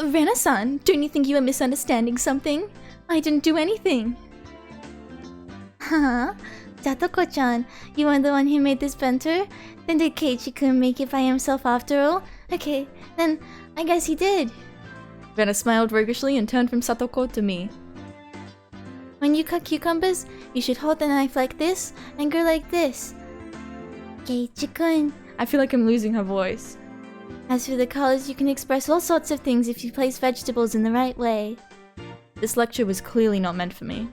Rena-san, don't you think you were misunderstanding something? I didn't do anything. Huh? Satoko-chan, you were the one who made this bento? Then did Keiichi-kun make it by himself after all? Okay, then I guess he did. Rena smiled roguishly and turned from Satoko to me. When you cut cucumbers, you should hold the knife like this and go like this. Keiichi-kun. I feel like I'm losing her voice. As for the colors, you can express all sorts of things if you place vegetables in the right way. This lecture was clearly not meant for me.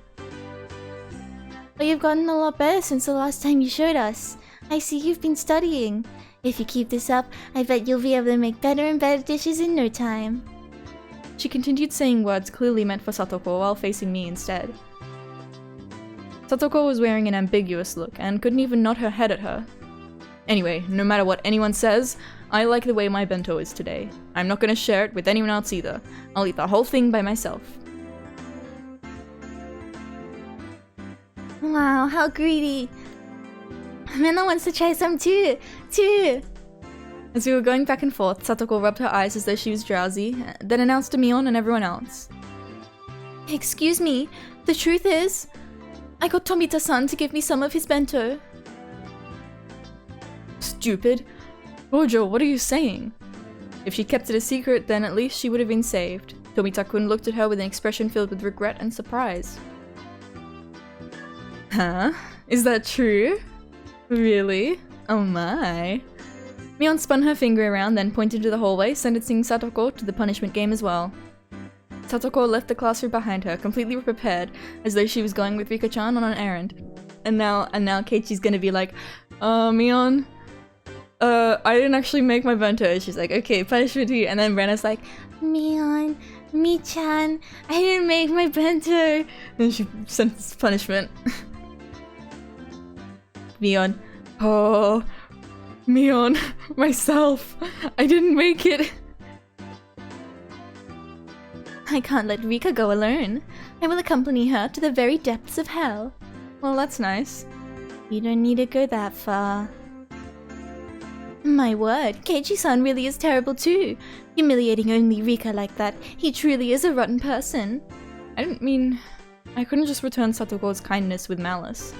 But you've gotten a lot better since the last time you showed us. I see you've been studying. If you keep this up, I bet you'll be able to make better and better dishes in no time. She continued saying words clearly meant for Satoko while facing me instead. Satoko was wearing an ambiguous look and couldn't even nod her head at her. Anyway, no matter what anyone says, I like the way my bento is today. I'm not gonna share it with anyone else either. I'll eat the whole thing by myself. Wow, how greedy. Rena wants to try some too. As we were going back and forth, Satoko rubbed her eyes as though she was drowsy, then announced to Mion and everyone else. Excuse me, the truth is, I got Tomita-san to give me some of his bento. Stupid. Bojo, what are you saying? If she kept it a secret, then at least she would have been saved. Tomita-kun looked at her with an expression filled with regret and surprise. Huh? Is that true? Really? Oh my. Mion spun her finger around, then pointed to the hallway, sentencing Satoko to the punishment game as well. Satoko left the classroom behind her, completely prepared, as though she was going with Rika-chan on an errand. And now Keiichi's gonna be like, Mion, I didn't actually make my bento. She's like, okay, punishment here. And then Rena's like, Mion, Mi-chan, I didn't make my bento. And she sends punishment. Mion, oh, Mion, myself, I didn't make it. I can't let Rika go alone. I will accompany her to the very depths of hell. Well, that's nice. You don't need to go that far. My word, Keiichi-san really is terrible too. Humiliating only Rika like that. He truly is a rotten person. I didn't mean... I couldn't just return Satoko's kindness with malice.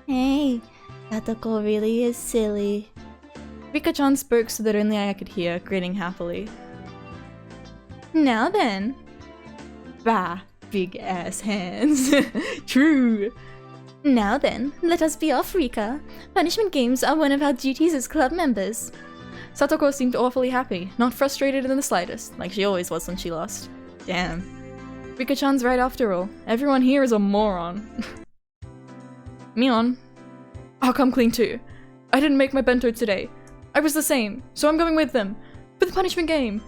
Hey, Satoko really is silly. Rika-chan spoke so that only I could hear, grinning happily. Now then. Bah, big ass hands. True. Now then, let us be off, Rika. Punishment games are one of our duties as club members. Satoko seemed awfully happy, not frustrated in the slightest, like she always was when she lost. Damn. Rika-chan's right after all. Everyone here is a moron. Mion. I'll come clean too. I didn't make my bento today. I was the same, so I'm going with them. For the punishment game.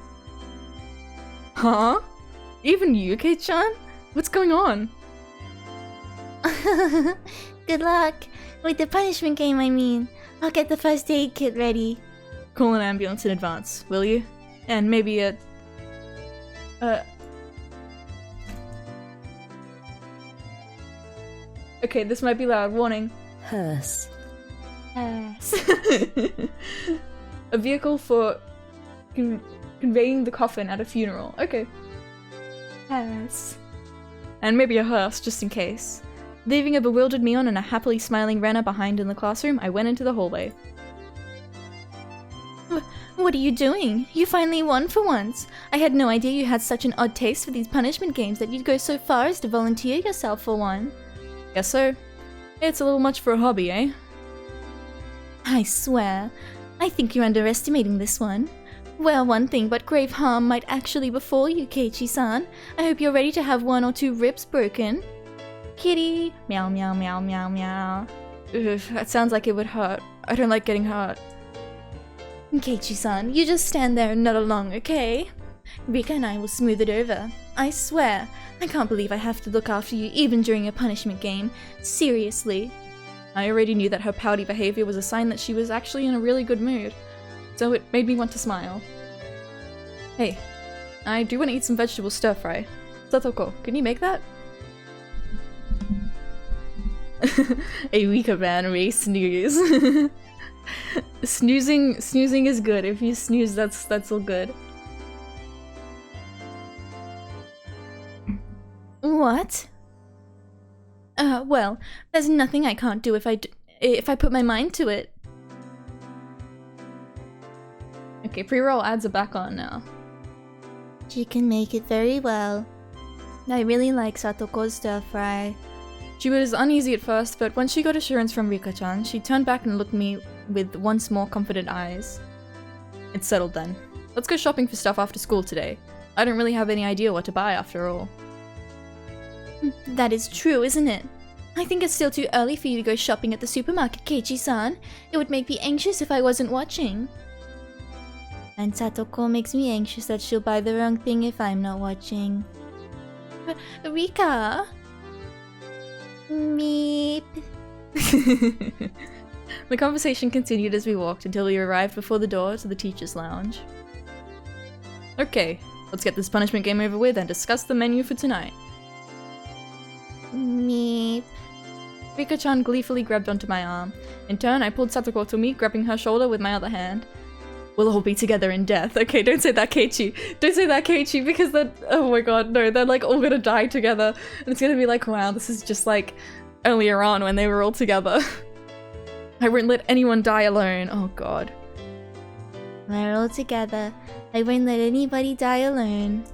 Huh? Even you, Kate-chan? What's going on? Good luck. With the punishment game, I mean. I'll get the first aid kit ready. Call an ambulance in advance, will you? And maybe a... Okay, this might be loud. Warning. Hearse. A vehicle for conveying the coffin at a funeral. Okay. Hearse. And maybe a hearse, just in case. Leaving a bewildered Mion and a happily smiling Rena behind in the classroom, I went into the hallway. What are you doing? You finally won for once. I had no idea you had such an odd taste for these punishment games that you'd go so far as to volunteer yourself for one. Guess so. It's a little much for a hobby, eh? I swear. I think you're underestimating this one. Well, one thing but grave harm might actually befall you, Keiichi-san. I hope you're ready to have 1 or 2 ribs broken. Kitty! Meow meow meow meow meow. Ugh, that sounds like it would hurt. I don't like getting hurt. Keiichi-san, you just stand there and nod along, okay? Rika and I will smooth it over. I swear. I can't believe I have to look after you even during a punishment game. Seriously. I already knew that her pouty behavior was a sign that she was actually in a really good mood, so it made me want to smile. Hey, I do want to eat some vegetable stir-fry. Satoko, can you make that? A weaker man may snooze. Snoozing is good. If you snooze, that's all good. What? Well, there's nothing I can't do if I put my mind to it. Okay, pre-roll ads are back on now. She can make it very well. I really like Satoko's stir-fry. She was uneasy at first, but once she got assurance from Rika-chan, she turned back and looked at me with once more confident eyes. It's settled then. Let's go shopping for stuff after school today. I don't really have any idea what to buy after all. That is true, isn't it? I think it's still too early for you to go shopping at the supermarket, Keiichi-san. It would make me anxious if I wasn't watching. And Satoko makes me anxious that she'll buy the wrong thing if I'm not watching. Rika? Meep. The conversation continued as we walked until we arrived before the door to the teacher's lounge. Okay, let's get this punishment game over with and discuss the menu for tonight. Meep. Rika-chan gleefully grabbed onto my arm. In turn, I pulled Satoko to me, grabbing her shoulder with my other hand. We'll all be together in death. Okay, don't say that, Keiichi. Don't say that, Keiichi, because then, oh my god, no, they're like all gonna die together. And it's gonna be like, wow, this is just like earlier on when they were all together. I won't let anyone die alone. Oh god. We're all together. I won't let anybody die alone.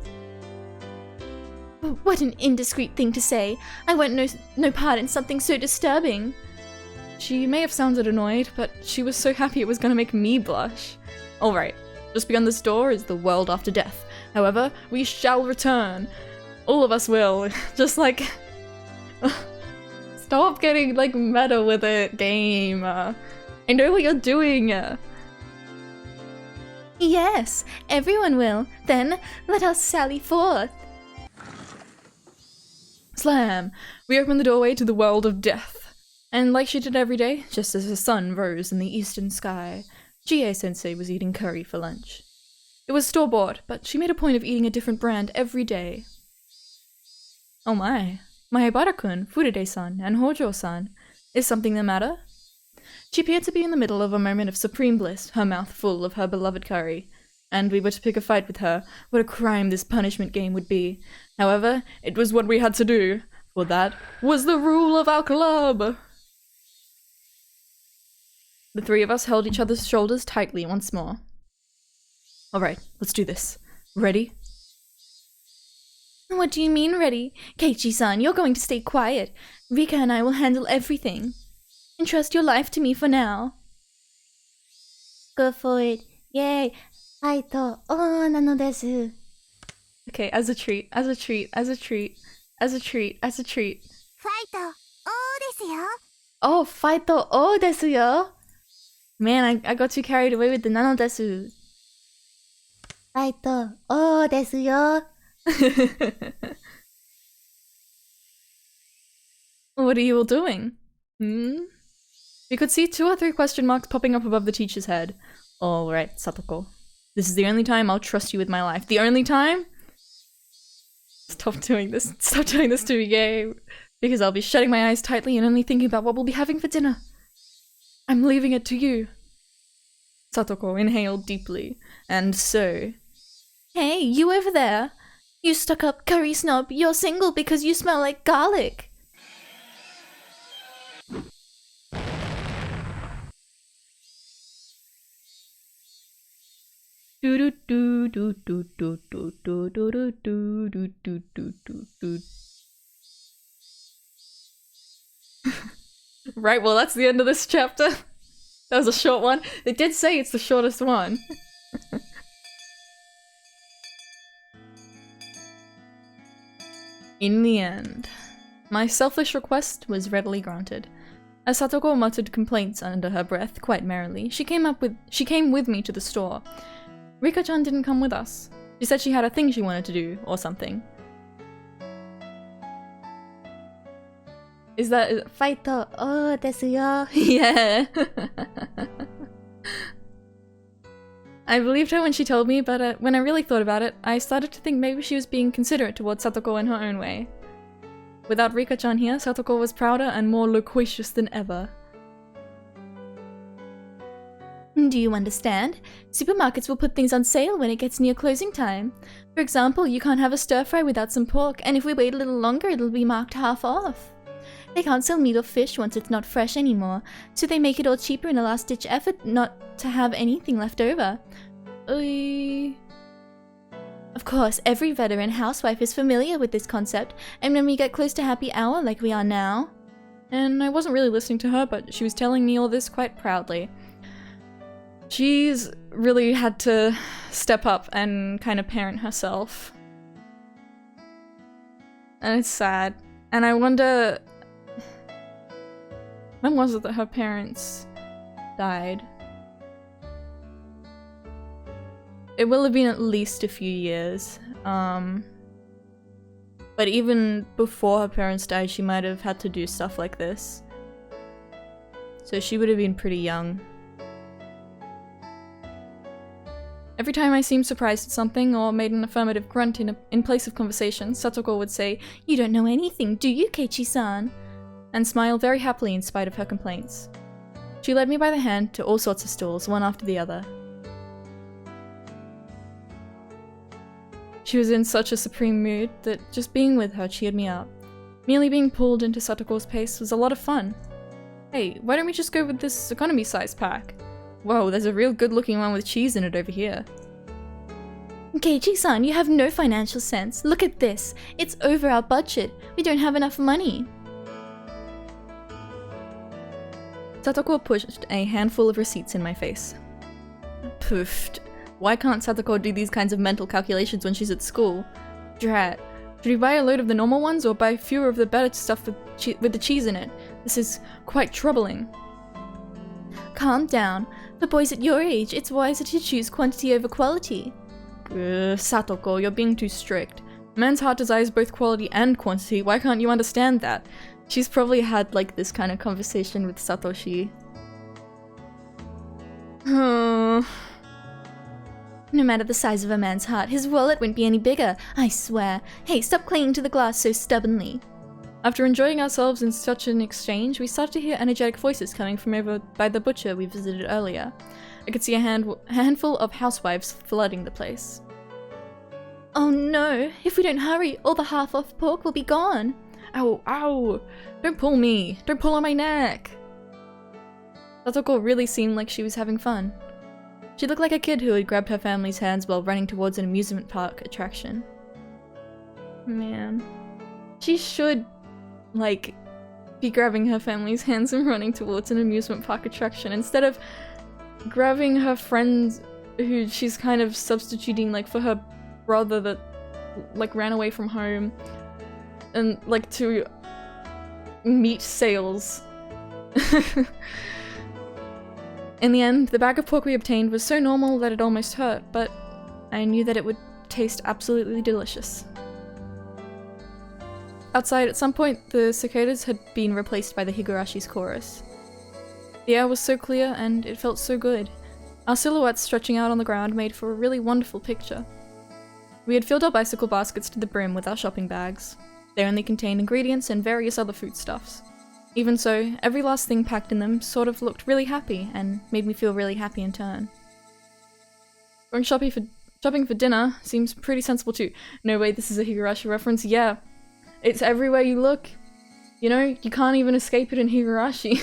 What an indiscreet thing to say. I want no part in something so disturbing. She may have sounded annoyed, but she was so happy it was gonna make me blush. Alright, just beyond this door is the world after death. However, we shall return. All of us will. Just like... Stop getting like meta with it, game. I know what you're doing. Yes, everyone will. Then, let us sally forth. Slam! We opened the doorway to the world of death. And like she did every day, just as the sun rose in the eastern sky, Chie-sensei was eating curry for lunch. It was store-bought, but she made a point of eating a different brand every day. Oh my Ibara-kun, Furude-san, and Hojo-san. Is something the matter? She appeared to be in the middle of a moment of supreme bliss, her mouth full of her beloved curry. And we were to pick a fight with her. What a crime this punishment game would be. However, it was what we had to do, for that was the rule of our club. The three of us held each other's shoulders tightly once more. Alright, let's do this. Ready? What do you mean ready? Keiichi-san, you're going to stay quiet. Rika and I will handle everything. Entrust your life to me for now. Go for it. Yay. はいと、おーなのです。Okay, as a treat, as a treat, as a treat, as a treat, as a treat. ファイト、O ですよ。 Oh, fight the O desu yo. Man, I got too carried away with the nano desu. ファイト、おーですよ。What are you all doing? Hmm? You could see 2 or 3 question marks popping up above the teacher's head. All right, Satoko. This is the only time I'll trust you with my life. The only time? Stop doing this. Stop doing this to me, Gabe. Because I'll be shutting my eyes tightly and only thinking about what we'll be having for dinner. I'm leaving it to you. Satoko inhaled deeply. And so... Hey, you over there. You stuck-up curry snob. You're single because you smell like garlic. Right, well that's the end of this chapter. That was a short one. They did say it's the shortest one. In the end, my selfish request was readily granted. As Satoko muttered complaints under her breath quite merrily, she came with me to the store. Rika-chan didn't come with us. She said she had a thing she wanted to do, or something. Is that- ファイト、おーですよ。 Yeah. I believed her when she told me, but when I really thought about it, I started to think maybe she was being considerate towards Satoko in her own way. Without Rika-chan here, Satoko was prouder and more loquacious than ever. Do you understand? Supermarkets will put things on sale when it gets near closing time. For example, you can't have a stir-fry without some pork, and if we wait a little longer, it'll be marked half off. They can't sell meat or fish once it's not fresh anymore, so they make it all cheaper in a last-ditch effort not to have anything left over. Of course, every veteran housewife is familiar with this concept, and when we get close to happy hour like we are now... And I wasn't really listening to her, but she was telling me all this quite proudly. She's really had to step up and kind of parent herself. And it's sad. And I wonder... when was it that her parents died? It will have been at least a few years. But even before her parents died, she might have had to do stuff like this. So she would have been pretty young. Every time I seemed surprised at something or made an affirmative grunt in place of conversation, Satoko would say, "You don't know anything, do you, Keiichi-san?" and smile very happily in spite of her complaints. She led me by the hand to all sorts of stalls, one after the other. She was in such a supreme mood that just being with her cheered me up. Merely being pulled into Satoko's pace was a lot of fun. Hey, why don't we just go with this economy size pack? Whoa, there's a real good looking one with cheese in it over here. Keiichi-san, you have no financial sense. Look at this. It's over our budget. We don't have enough money. Satoko pushed a handful of receipts in my face. Poofed. Why can't Satoko do these kinds of mental calculations when she's at school? Drat. Should we buy a load of the normal ones or buy fewer of the better stuff with the cheese in it? This is quite troubling. Calm down. For boys at your age, it's wiser to choose quantity over quality. Satoko, you're being too strict. Man's heart desires both quality and quantity. Why can't you understand that? She's probably had like this kind of conversation with Satoshi. No matter the size of a man's heart, his wallet won't be any bigger, I swear. Hey, stop clinging to the glass so stubbornly. After enjoying ourselves in such an exchange, we started to hear energetic voices coming from over by the butcher we visited earlier. I could see a handful of housewives flooding the place. Oh no, if we don't hurry, all the half-off pork will be gone. Ow, ow! Don't pull me! Don't pull on my neck! Satoko really seemed like she was having fun. She looked like a kid who had grabbed her family's hands while running towards an amusement park attraction. Man. She should, like, be grabbing her family's hands and running towards an amusement park attraction instead of grabbing her friends who she's kind of substituting, like, for her brother that like ran away from home and like to meet sales. In the end, the bag of pork we obtained was so normal that it almost hurt, but I knew that it would taste absolutely delicious. Outside, at some point, the cicadas had been replaced by the Higurashi's chorus. The air was so clear and it felt so good. Our silhouettes stretching out on the ground made for a really wonderful picture. We had filled our bicycle baskets to the brim with our shopping bags. They only contained ingredients and various other foodstuffs. Even so, every last thing packed in them sort of looked really happy and made me feel really happy in turn. Going shopping for dinner seems pretty sensible too. No way, this is a Higurashi reference. Yeah, it's everywhere you look. You know, you can't even escape it in Higurashi.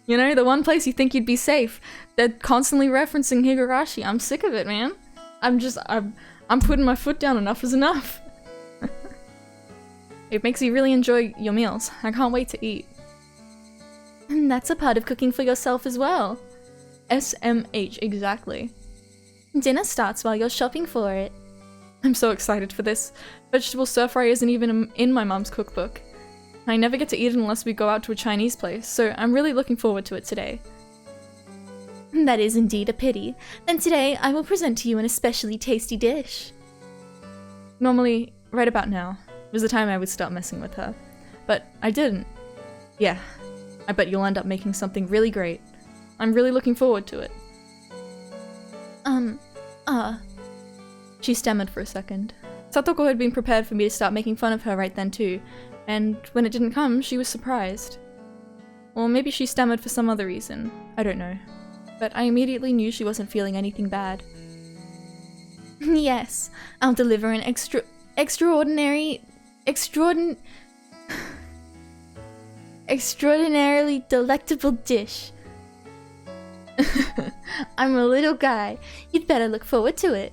You know, the one place you think you'd be safe. They're constantly referencing Higurashi. I'm sick of it, man. I'm putting my foot down. Enough is enough. It makes you really enjoy your meals. I can't wait to eat. And that's a part of cooking for yourself as well. SMH, exactly. Dinner starts while you're shopping for it. I'm so excited for this. Vegetable stir-fry isn't even in my mom's cookbook. I never get to eat it unless we go out to a Chinese place, so I'm really looking forward to it today. That is indeed a pity. Then today I will present to you an especially tasty dish. Normally, right about now, was the time I would start messing with her. But I didn't. Yeah, I bet you'll end up making something really great. I'm really looking forward to it. She stammered for a second. Satoko had been prepared for me to start making fun of her right then too, and when it didn't come, she was surprised. Or maybe she stammered for some other reason. I don't know. But I immediately knew she wasn't feeling anything bad. Yes, I'll deliver an extraordinarily delectable dish. I'm a little guy. You'd better look forward to it.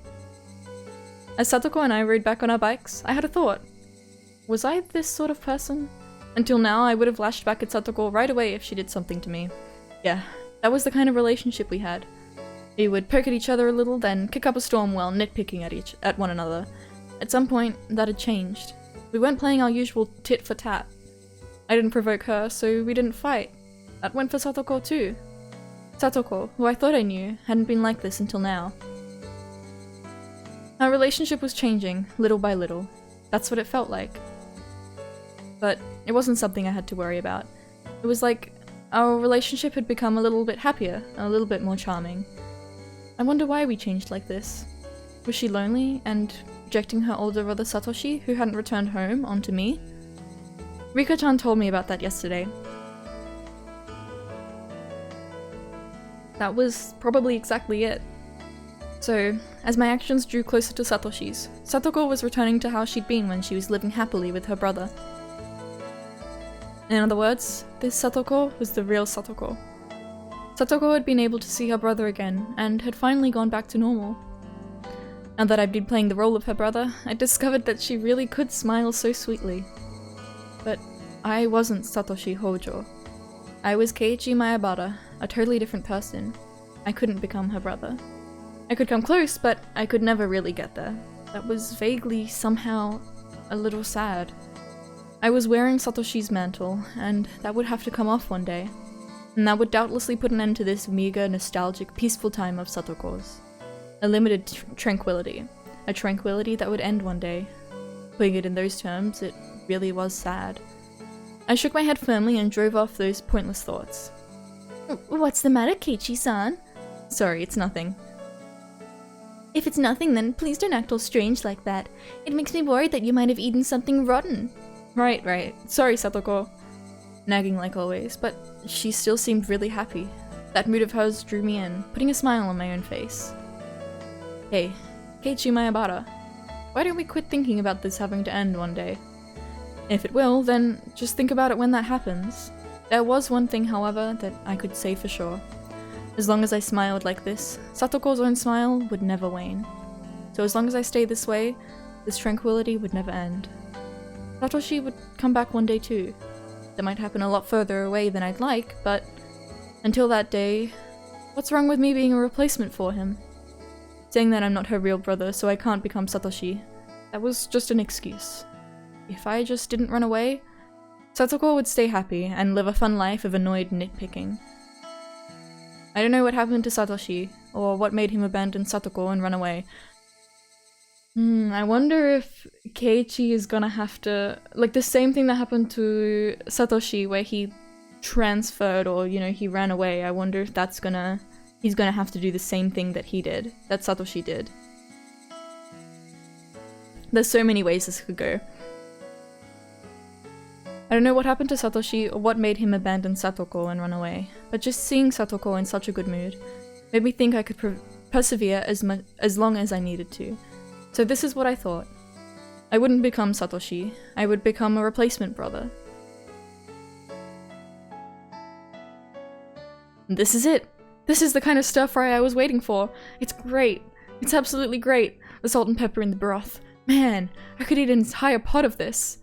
As Satoko and I rode back on our bikes, I had a thought. Was I this sort of person? Until now, I would have lashed back at Satoko right away if she did something to me. Yeah, that was the kind of relationship we had. We would poke at each other a little, then kick up a storm while nitpicking at one another. At some point, that had changed. We weren't playing our usual tit for tat. I didn't provoke her, so we didn't fight. That went for Satoko too. Satoko, who I thought I knew, hadn't been like this until now. Our relationship was changing, little by little. That's what it felt like. But it wasn't something I had to worry about. It was like our relationship had become a little bit happier, a little bit more charming. I wonder why we changed like this. Was she lonely and projecting her older brother Satoshi, who hadn't returned home, onto me? Rika-chan told me about that yesterday. That was probably exactly it. So, as my actions drew closer to Satoshi's, Satoko was returning to how she'd been when she was living happily with her brother. In other words, this Satoko was the real Satoko. Satoko had been able to see her brother again, and had finally gone back to normal. Now that I'd been playing the role of her brother, I discovered that she really could smile so sweetly. But I wasn't Satoshi Hojo. I was Keiichi Mayabara, a totally different person. I couldn't become her brother. I could come close, but I could never really get there. That was vaguely, somehow, a little sad. I was wearing Satoshi's mantle, and that would have to come off one day. And that would doubtlessly put an end to this meager, nostalgic, peaceful time of Satoko's. A limited tranquility. A tranquility that would end one day. Putting it in those terms, it really was sad. I shook my head firmly and drove off those pointless thoughts. What's the matter, Keiichi-san? Sorry, it's nothing. If it's nothing, then please don't act all strange like that. It makes me worried that you might have eaten something rotten. Right. Sorry, Satoko. Nagging like always, but she still seemed really happy. That mood of hers drew me in, putting a smile on my own face. Hey, Keiichi Mayabara, why don't we quit thinking about this having to end one day? If it will, then just think about it when that happens. There was one thing, however, that I could say for sure. As long as I smiled like this, Satoko's own smile would never wane. So as long as I stayed this way, this tranquility would never end. Satoshi would come back one day too. That might happen a lot further away than I'd like, but until that day, what's wrong with me being a replacement for him? Saying that I'm not her real brother, so I can't become Satoshi. That was just an excuse. If I just didn't run away, Satoko would stay happy and live a fun life of annoyed nitpicking. I don't know what happened to Satoshi, or what made him abandon Satoko and run away. I wonder if Keiichi is gonna have to... like the same thing that happened to Satoshi where he transferred or, you know, he ran away. I wonder if that's gonna... he's gonna have to do the same thing that he did, that Satoshi did. There's so many ways this could go. I don't know what happened to Satoshi or what made him abandon Satoko and run away, but just seeing Satoko in such a good mood made me think I could persevere as long as I needed to. So this is what I thought. I wouldn't become Satoshi, I would become a replacement brother. This is it! This is the kind of stir-fry I was waiting for! It's great! It's absolutely great! The salt and pepper in the broth. Man, I could eat an entire pot of this!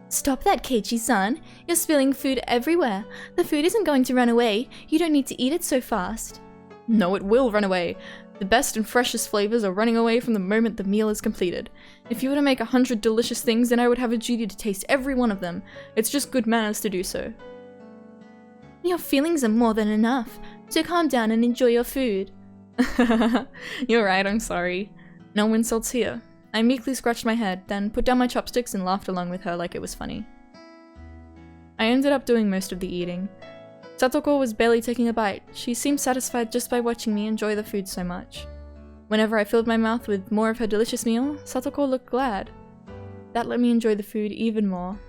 Stop that, Keiichi-san. You're spilling food everywhere. The food isn't going to run away. You don't need to eat it so fast. No, it will run away. The best and freshest flavors are running away from the moment the meal is completed. If you were to make 100 delicious things, then I would have a duty to taste every one of them. It's just good manners to do so. Your feelings are more than enough, so calm down and enjoy your food. You're right, I'm sorry. No insults here. I meekly scratched my head, then put down my chopsticks and laughed along with her like it was funny. I ended up doing most of the eating. Satoko was barely taking a bite. She seemed satisfied just by watching me enjoy the food so much. Whenever I filled my mouth with more of her delicious meal, Satoko looked glad. That let me enjoy the food even more.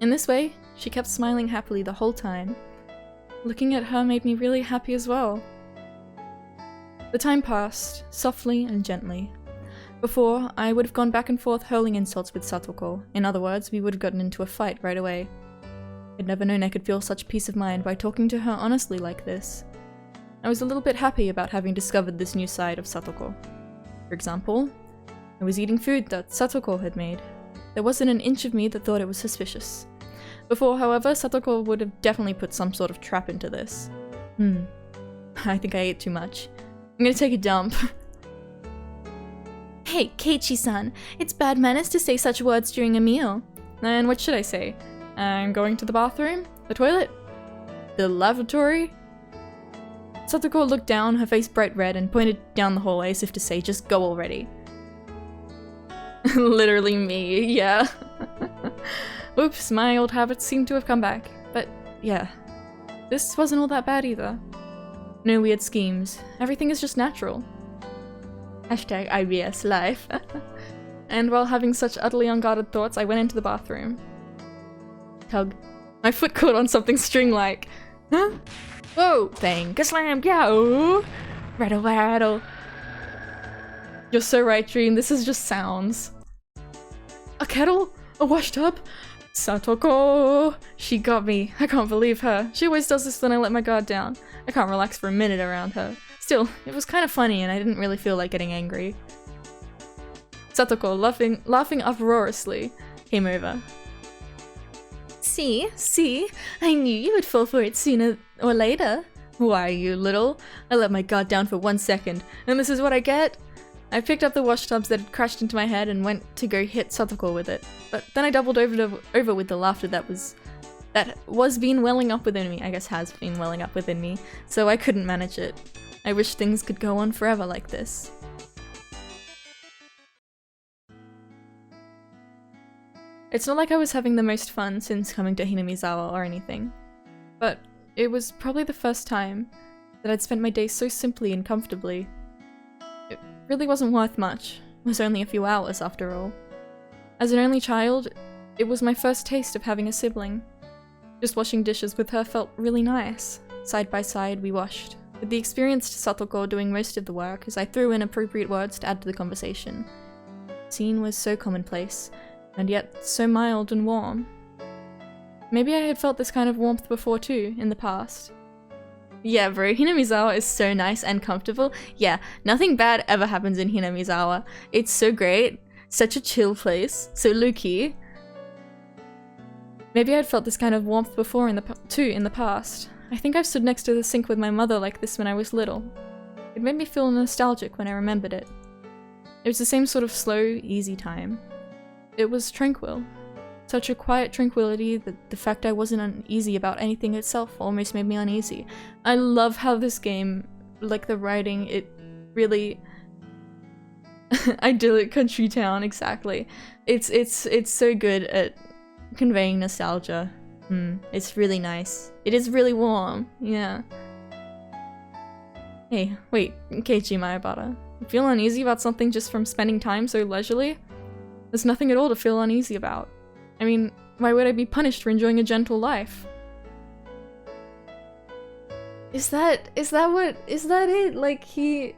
In this way, she kept smiling happily the whole time. Looking at her made me really happy as well. The time passed, softly and gently. Before, I would have gone back and forth hurling insults with Satoko. In other words, we would have gotten into a fight right away. I'd never known I could feel such peace of mind by talking to her honestly like this. I was a little bit happy about having discovered this new side of Satoko. For example, I was eating food that Satoko had made. There wasn't an inch of me that thought it was suspicious. Before, however, Satoko would have definitely put some sort of trap into this. I think I ate too much. I'm gonna take a dump. Hey, Keiichi-san, it's bad manners to say such words during a meal. And what should I say? I'm going to the bathroom? The toilet? The lavatory? Satoko looked down, her face bright red, and pointed down the hallway as if to say, just go already. Literally me, yeah. Oops, my old habits seem to have come back. But, yeah. This wasn't all that bad either. No weird schemes. Everything is just natural. Hashtag IBS life. And while having such utterly unguarded thoughts, I went into the bathroom. Tug. My foot caught on something string-like. Huh? Whoa! Bang! Ka-slam! Yow! Rattle, rattle. You're so right, Dream. This is just sounds. A kettle? A wash tub? Satoko! She got me. I can't believe her. She always does this when I let my guard down. I can't relax for a minute around her. Still, it was kind of funny and I didn't really feel like getting angry. Satoko, laughing uproariously, came over. See? I knew you would fall for it sooner or later. Why, you little? I let my guard down for 1 second, and this is what I get? I picked up the wash tubs that had crashed into my head and went to go hit Satoko with it, but then I doubled over with the laughter that was been welling up within me, I guess has been welling up within me, so I couldn't manage it. I wish things could go on forever like this. It's not like I was having the most fun since coming to Hinamizawa or anything, but it was probably the first time that I'd spent my day so simply and comfortably. It really wasn't worth much. It was only a few hours after all. As an only child, it was my first taste of having a sibling. Just washing dishes with her felt really nice. Side by side we washed, with the experienced Satoko doing most of the work as I threw in appropriate words to add to the conversation. The scene was so commonplace, and yet so mild and warm. Maybe I had felt this kind of warmth before too, in the past. Yeah bro, Hinamizawa is so nice and comfortable. Yeah, nothing bad ever happens in Hinamizawa. It's so great, such a chill place, so low-key. Maybe I'd felt this kind of warmth before in the past. I think I've stood next to the sink with my mother like this when I was little. It made me feel nostalgic when I remembered it. It was the same sort of slow, easy time. It was tranquil. Such a quiet tranquility that the fact I wasn't uneasy about anything itself almost made me uneasy. I love how this game, like the writing, it really... idyllic country town, exactly. It's so good at conveying nostalgia. It's really nice. It is really warm, yeah. Hey, wait, Keiichi Maebara. You feel uneasy about something just from spending time so leisurely? There's nothing at all to feel uneasy about. I mean, why would I be punished for enjoying a gentle life? Is that it? Like, he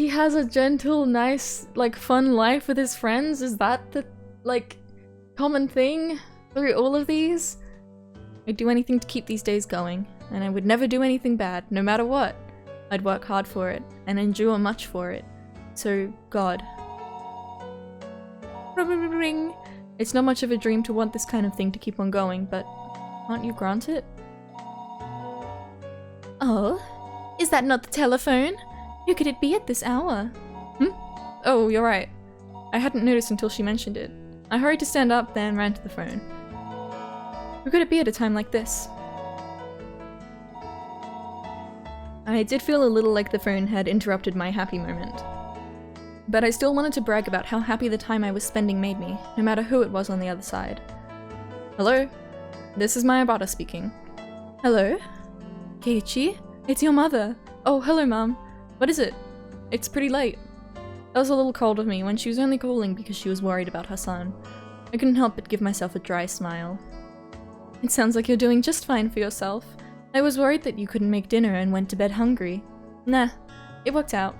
has a gentle, nice, like, fun life with his friends? Is that the, like, common thing through all of these? I'd do anything to keep these days going, and I would never do anything bad, no matter what. I'd work hard for it, and endure much for it. So, God. Ring. It's not much of a dream to want this kind of thing to keep on going, but can't you grant it? Oh, is that not the telephone? Who could it be at this hour? Oh, you're right. I hadn't noticed until she mentioned it. I hurried to stand up, then ran to the phone. Who could it be at a time like this? I did feel a little like the phone had interrupted my happy moment. But I still wanted to brag about how happy the time I was spending made me, no matter who it was on the other side. Hello? This is Maebara speaking. Hello? Keiichi? It's your mother. Oh, hello, Mom. What is it? It's pretty late. That was a little cold of me when she was only calling because she was worried about her son. I couldn't help but give myself a dry smile. It sounds like you're doing just fine for yourself. I was worried that you couldn't make dinner and went to bed hungry. Nah, it worked out.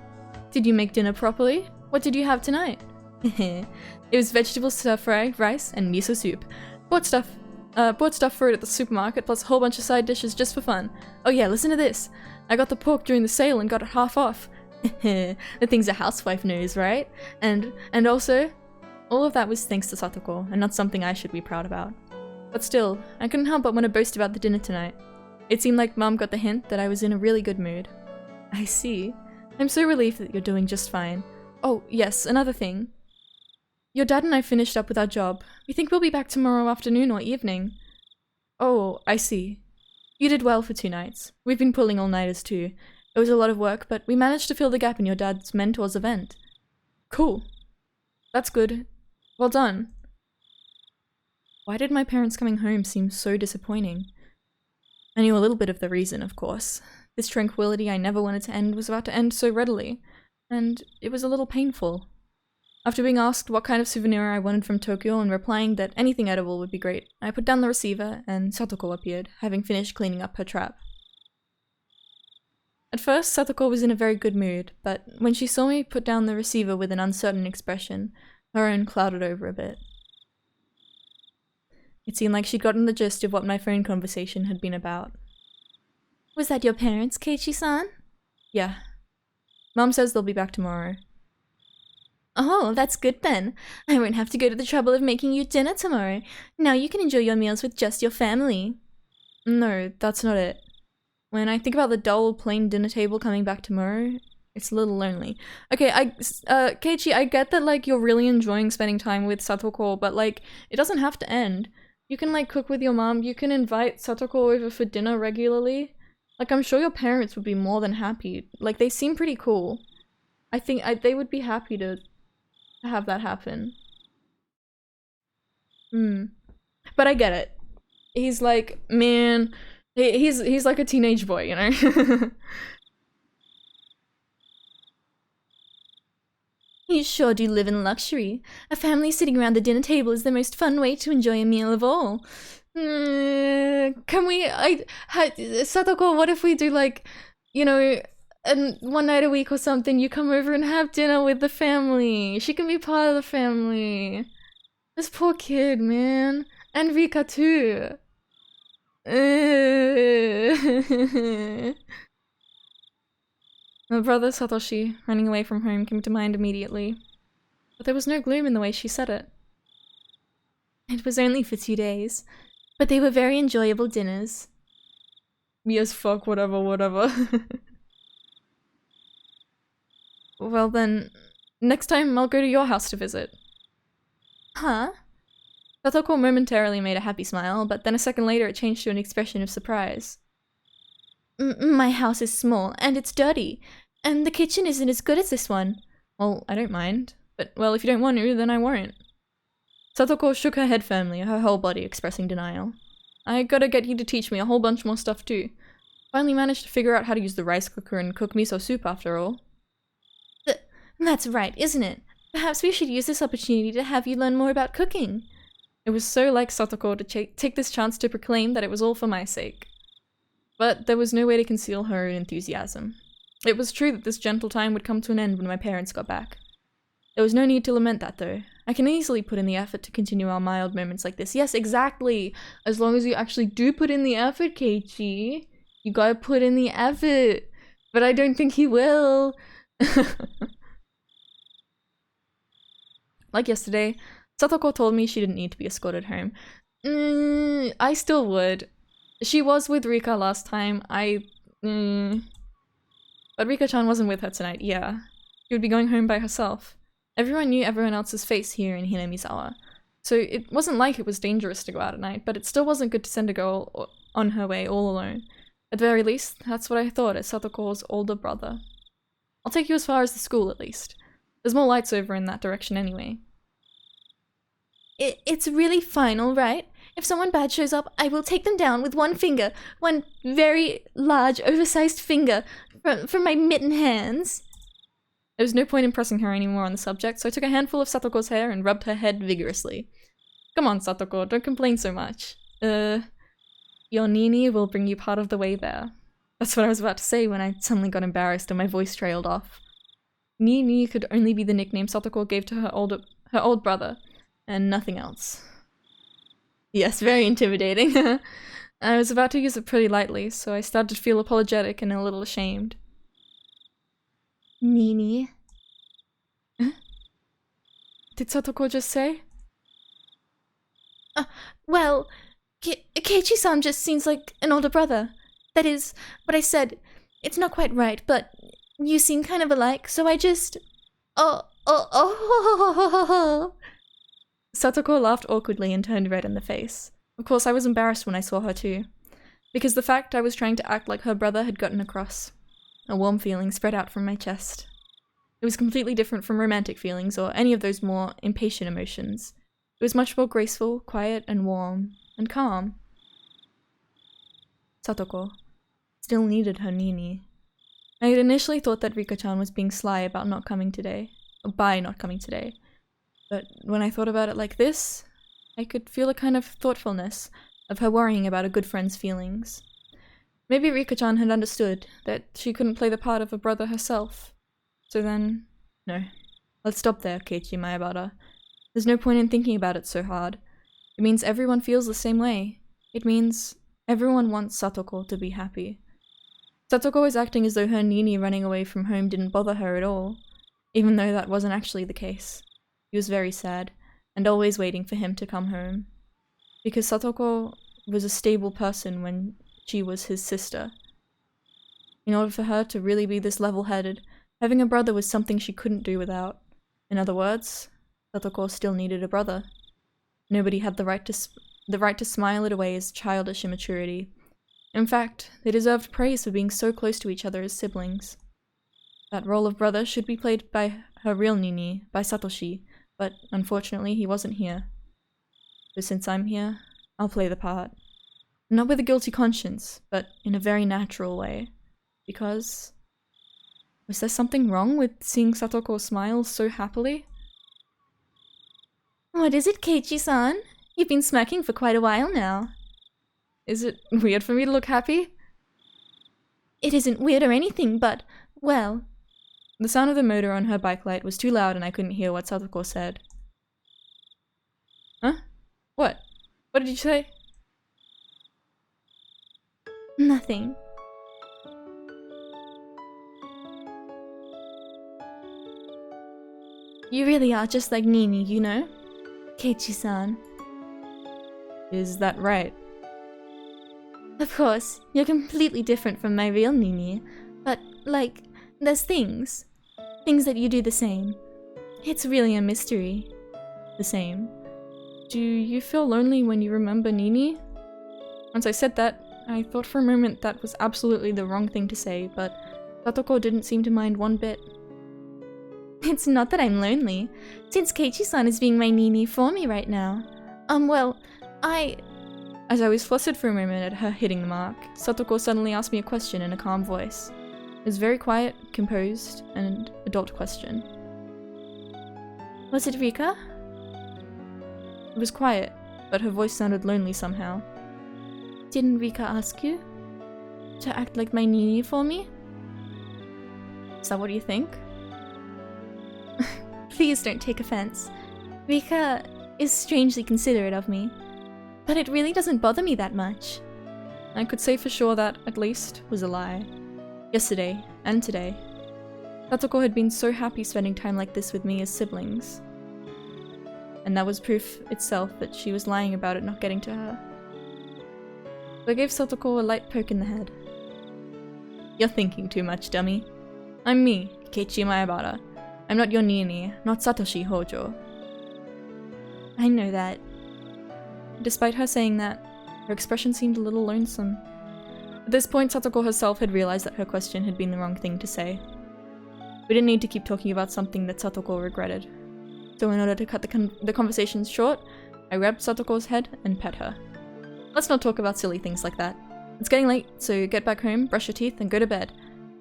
Did you make dinner properly? What did you have tonight? It was vegetable stir-fry, rice, and miso soup. Bought stuff for it at the supermarket, plus a whole bunch of side dishes just for fun. Oh yeah, listen to this. I got the pork during the sale and got it half off. The things a housewife knows, right? And also, all of that was thanks to Satoko, and not something I should be proud about. But still, I couldn't help but want to boast about the dinner tonight. It seemed like Mom got the hint that I was in a really good mood. I see. I'm so relieved that you're doing just fine. Oh, yes, another thing. Your dad and I finished up with our job. We think we'll be back tomorrow afternoon or evening. Oh, I see. You did well for 2 nights. We've been pulling all-nighters too. It was a lot of work, but we managed to fill the gap in your dad's mentor's event. Cool. That's good. Well done. Why did my parents coming home seem so disappointing? I knew a little bit of the reason, of course. This tranquility I never wanted to end was about to end so readily, and it was a little painful. After being asked what kind of souvenir I wanted from Tokyo and replying that anything edible would be great, I put down the receiver and Satoko appeared, having finished cleaning up her trap. At first, Satoko was in a very good mood, but when she saw me put down the receiver with an uncertain expression, her own clouded over a bit. It seemed like she'd gotten the gist of what my phone conversation had been about. Was that your parents, Keiichi-san? Yeah. Mom says they'll be back tomorrow. Oh, that's good then. I won't have to go to the trouble of making you dinner tomorrow. Now you can enjoy your meals with just your family. No, that's not it. When I think about the dull, plain dinner table coming back tomorrow, it's a little lonely. Okay, Keiichi, I get that, like, you're really enjoying spending time with Satoko, but, like, it doesn't have to end. You can, like, cook with your mom, you can invite Satoko over for dinner regularly. Like, I'm sure your parents would be more than happy. Like, they seem pretty cool. I think they would be happy to have that happen. But I get it. He's like, man, he's like a teenage boy, you know? You sure do live in luxury. A family sitting around the dinner table is the most fun way to enjoy a meal of all. Can we, Satoko, what if we do, like, you know, one night a week or something, you come over and have dinner with the family. She can be part of the family. This poor kid, man. And Rika too. My brother Satoshi, running away from home, came to mind immediately. But there was no gloom in the way she said it. It was only for 2 days, but they were very enjoyable dinners. Me as fuck, whatever. Well then, next time I'll go to your house to visit. Huh? Satoko momentarily made a happy smile, but then a second later it changed to an expression of surprise. My house is small, and it's dirty, and the kitchen isn't as good as this one. Well, I don't mind. But, well, if you don't want to, then I won't. Satoko shook her head firmly, her whole body expressing denial. I gotta get you to teach me a whole bunch more stuff too. Finally managed to figure out how to use the rice cooker and cook miso soup after all. That's right, isn't it? Perhaps we should use this opportunity to have you learn more about cooking. It was so like Satoko to take this chance to proclaim that it was all for my sake. But there was no way to conceal her enthusiasm. It was true that this gentle time would come to an end when my parents got back. There was no need to lament that though. I can easily put in the effort to continue our mild moments like this. Yes, exactly! As long as you actually do put in the effort, Keiichi. You gotta put in the effort. But I don't think he will. Like yesterday, Satoko told me she didn't need to be escorted home. I still would. She was with Rika last time. But Rika-chan wasn't with her tonight, yeah. She would be going home by herself. Everyone knew everyone else's face here in Hinamizawa. So it wasn't like it was dangerous to go out at night, but it still wasn't good to send a girl on her way all alone. At the very least, that's what I thought as Satoko's older brother. I'll take you as far as the school at least. There's more lights over in that direction anyway. It's really fine, alright? If someone bad shows up, I will take them down with one finger. One very large, oversized finger from my mitten hands. There was no point in pressing her anymore on the subject, so I took a handful of Satoko's hair and rubbed her head vigorously. Come on, Satoko, don't complain so much. Your Nini will bring you part of the way there. That's what I was about to say when I suddenly got embarrassed and my voice trailed off. Nini could only be the nickname Satoko gave to her old brother, and nothing else. Yes, very intimidating. I was about to use it pretty lightly, so I started to feel apologetic and a little ashamed. Nini? Huh? Did Satoko just say? Well, Keiichi-san just seems like an older brother. That is, what I said, it's not quite right, but you seem kind of alike, so I just... Satoko laughed awkwardly and turned red in the face. Of course, I was embarrassed when I saw her too, because the fact I was trying to act like her brother had gotten across. A warm feeling spread out from my chest. It was completely different from romantic feelings or any of those more impatient emotions. It was much more graceful, quiet, and warm, and calm. Satoko still needed her Nini. I had initially thought that Rika-chan was being sly about not coming today, or by not coming today. But when I thought about it like this, I could feel a kind of thoughtfulness of her worrying about a good friend's feelings. Maybe Rika-chan had understood that she couldn't play the part of a brother herself. So then, no. Let's stop there, Keiichi Maebara. There's no point in thinking about it so hard. It means everyone feels the same way. It means everyone wants Satoko to be happy. Satoko is acting as though her Nini running away from home didn't bother her at all, even though that wasn't actually the case. He was very sad, and always waiting for him to come home. Because Satoko was a stable person when she was his sister. In order for her to really be this level-headed, having a brother was something she couldn't do without. In other words, Satoko still needed a brother. Nobody had the right to smile it away as childish immaturity. In fact, they deserved praise for being so close to each other as siblings. That role of brother should be played by her real Nini, by Satoshi, but unfortunately he wasn't here. So since I'm here, I'll play the part. Not with a guilty conscience, but in a very natural way. Because... was there something wrong with seeing Satoko smile so happily? What is it, Keiichi-san? You've been smirking for quite a while now. Is it weird for me to look happy? It isn't weird or anything, but, well... The sound of the motor on her bike light was too loud and I couldn't hear what Satoko said. Huh? What? What did you say? Nothing. You really are just like Nini, you know? Keiichi-san. Is that right? Of course, you're completely different from my real Nini, but, like, there's things. Things that you do the same. It's really a mystery. The same. Do you feel lonely when you remember Nini? Once I said that, I thought for a moment that was absolutely the wrong thing to say, but Satoko didn't seem to mind one bit. It's not that I'm lonely, since Keiichi-san is being my Nini for me right now. Well, As I was flustered for a moment at her hitting the mark, Satoko suddenly asked me a question in a calm voice. It was very quiet, composed, and an adult question. Was it Rika? It was quiet, but her voice sounded lonely somehow. Didn't Rika ask you to act like my Nini for me? Is that what you think? Please don't take offense. Rika is strangely considerate of me, but it really doesn't bother me that much. I could say for sure that, at least, was a lie. Yesterday, and today. Satoko had been so happy spending time like this with me as siblings. And that was proof itself that she was lying about it not getting to her. So I gave Satoko a light poke in the head. You're thinking too much, dummy. I'm me, Keiichi Maebara. I'm not your Nini, not Satoshi Hojo. I know that. Despite her saying that, her expression seemed a little lonesome. At this point, Satoko herself had realized that her question had been the wrong thing to say. We didn't need to keep talking about something that Satoko regretted. So in order to cut the conversation short, I grabbed Satoko's head and pet her. Let's not talk about silly things like that. It's getting late, so get back home, brush your teeth, and go to bed.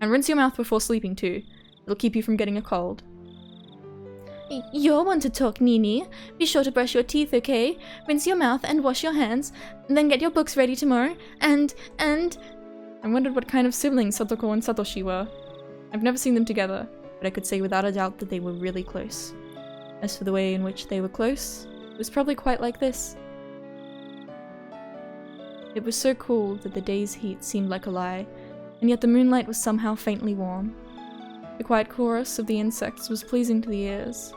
And rinse your mouth before sleeping too. It'll keep you from getting a cold. You're one to talk, Nini. Be sure to brush your teeth, okay? Rinse your mouth and wash your hands. Then get your books ready tomorrow, and... I wondered what kind of siblings Satoko and Satoshi were. I've never seen them together, but I could say without a doubt that they were really close. As for the way in which they were close, it was probably quite like this. It was so cool that the day's heat seemed like a lie, and yet the moonlight was somehow faintly warm. The quiet chorus of the insects was pleasing to the ears.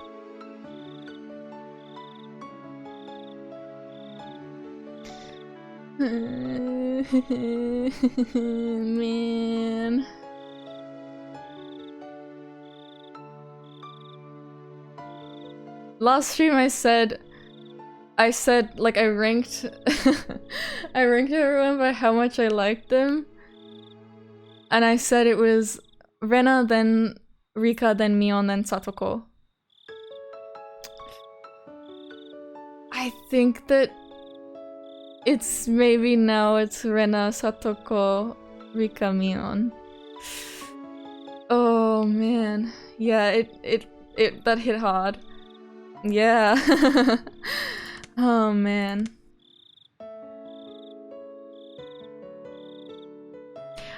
Man. Last stream I said like I ranked I ranked everyone by how much I liked them. And I said it was Rena, then Rika, then Mion, then Satoko. I think that it's maybe now it's Rena, Satoko, Rika, Mion. Oh man. Yeah, it that hit hard. Yeah. Oh man.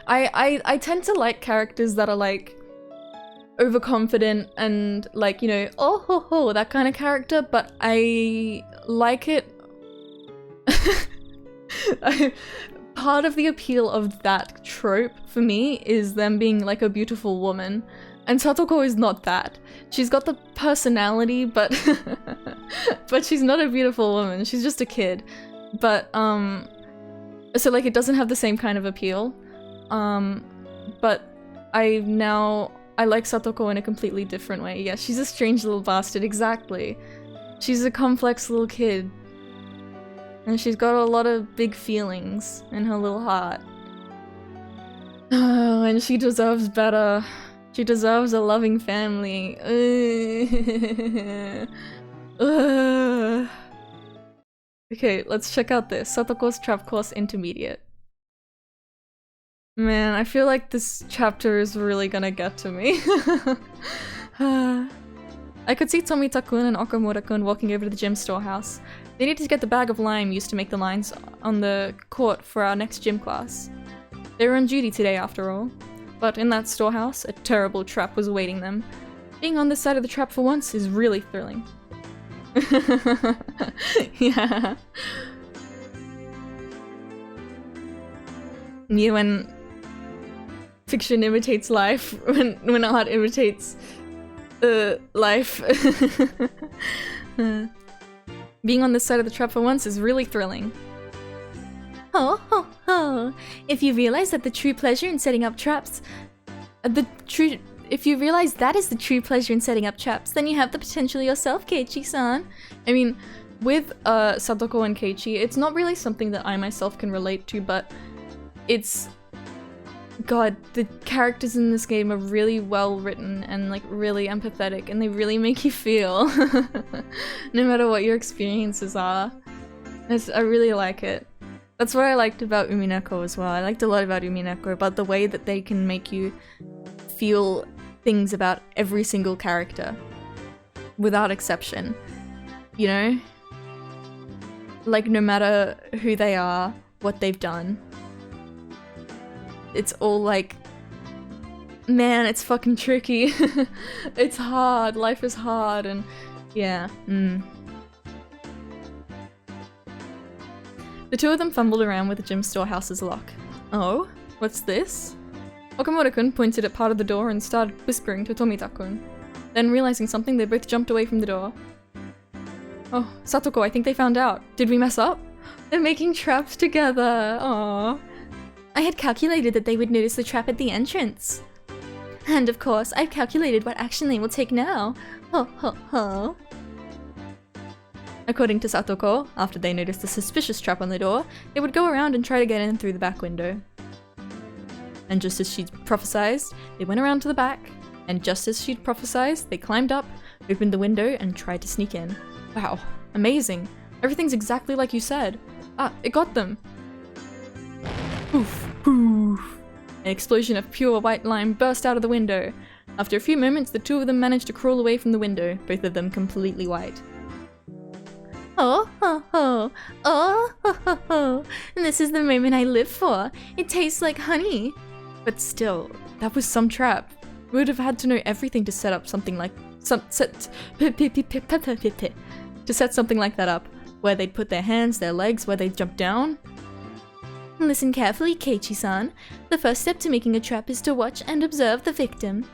I tend to like characters that are like overconfident and like, you know, oh ho ho, that kind of character, but I like it. Part of the appeal of that trope for me is them being like a beautiful woman. And Satoko is not that. She's got the personality, but but she's not a beautiful woman. She's just a kid. But so like it doesn't have the same kind of appeal. But I like Satoko in a completely different way. Yeah, she's a strange little bastard, exactly. She's a complex little kid. And she's got a lot of big feelings in her little heart. Oh, and she deserves better. She deserves a loving family. Okay, let's check out this. Satoko's Trap Course Intermediate. Man, I feel like this chapter is really gonna get to me. I could see Tomita-kun and Okamura-kun walking over to the gym storehouse. They needed to get the bag of lime used to make the lines on the court for our next gym class. They were on duty today after all. But in that storehouse, a terrible trap was awaiting them. Being on this side of the trap for once is really thrilling. Yeah. Yeah, when fiction imitates life, when art imitates life. Being on this side of the trap for once is really thrilling. Ho ho ho! If you realize that the true pleasure in setting up traps, if you realize that is the true pleasure in setting up traps, then you have the potential yourself, Keiichi-san. I mean, with Satoko and Keiichi, it's not really something that I myself can relate to, but it's... God, the characters in this game are really well written and like really empathetic, and they really make you feel, no matter what your experiences are. I really like it. That's what I liked about Umineko as well. I liked a lot about Umineko, about the way that they can make you feel things about every single character, without exception. You know? Like, no matter who they are, what they've done. It's all like, man, it's fucking tricky. It's hard, life is hard, and yeah, The two of them fumbled around with the gym storehouse's lock. Oh, what's this? Okamura-kun pointed at part of the door and started whispering to Tomita-kun. Then, realizing something, they both jumped away from the door. Oh, Satoko, I think they found out. Did we mess up? They're making traps together. Aww. I had calculated that they would notice the trap at the entrance. And of course, I've calculated what action they will take now. Ho ho ho. According to Satoko, after they noticed the suspicious trap on the door, they would go around and try to get in through the back window. And just as she'd prophesied, they went around to the back, and just as she'd prophesied, they climbed up, opened the window, and tried to sneak in. Wow, amazing. Everything's exactly like you said. Ah, it got them. Poof, poof. An explosion of pure white lime burst out of the window. After a few moments, the two of them managed to crawl away from the window, both of them completely white. Oh ho ho, oh ho ho ho. And this is the moment I live for. It tastes like honey. But still, that was some trap. We would have had to know everything to set up something like to set something like that up, where they'd put their hands, their legs, where they'd jump down. Listen carefully, Keiichi-san. The first step to making a trap is to watch and observe the victim.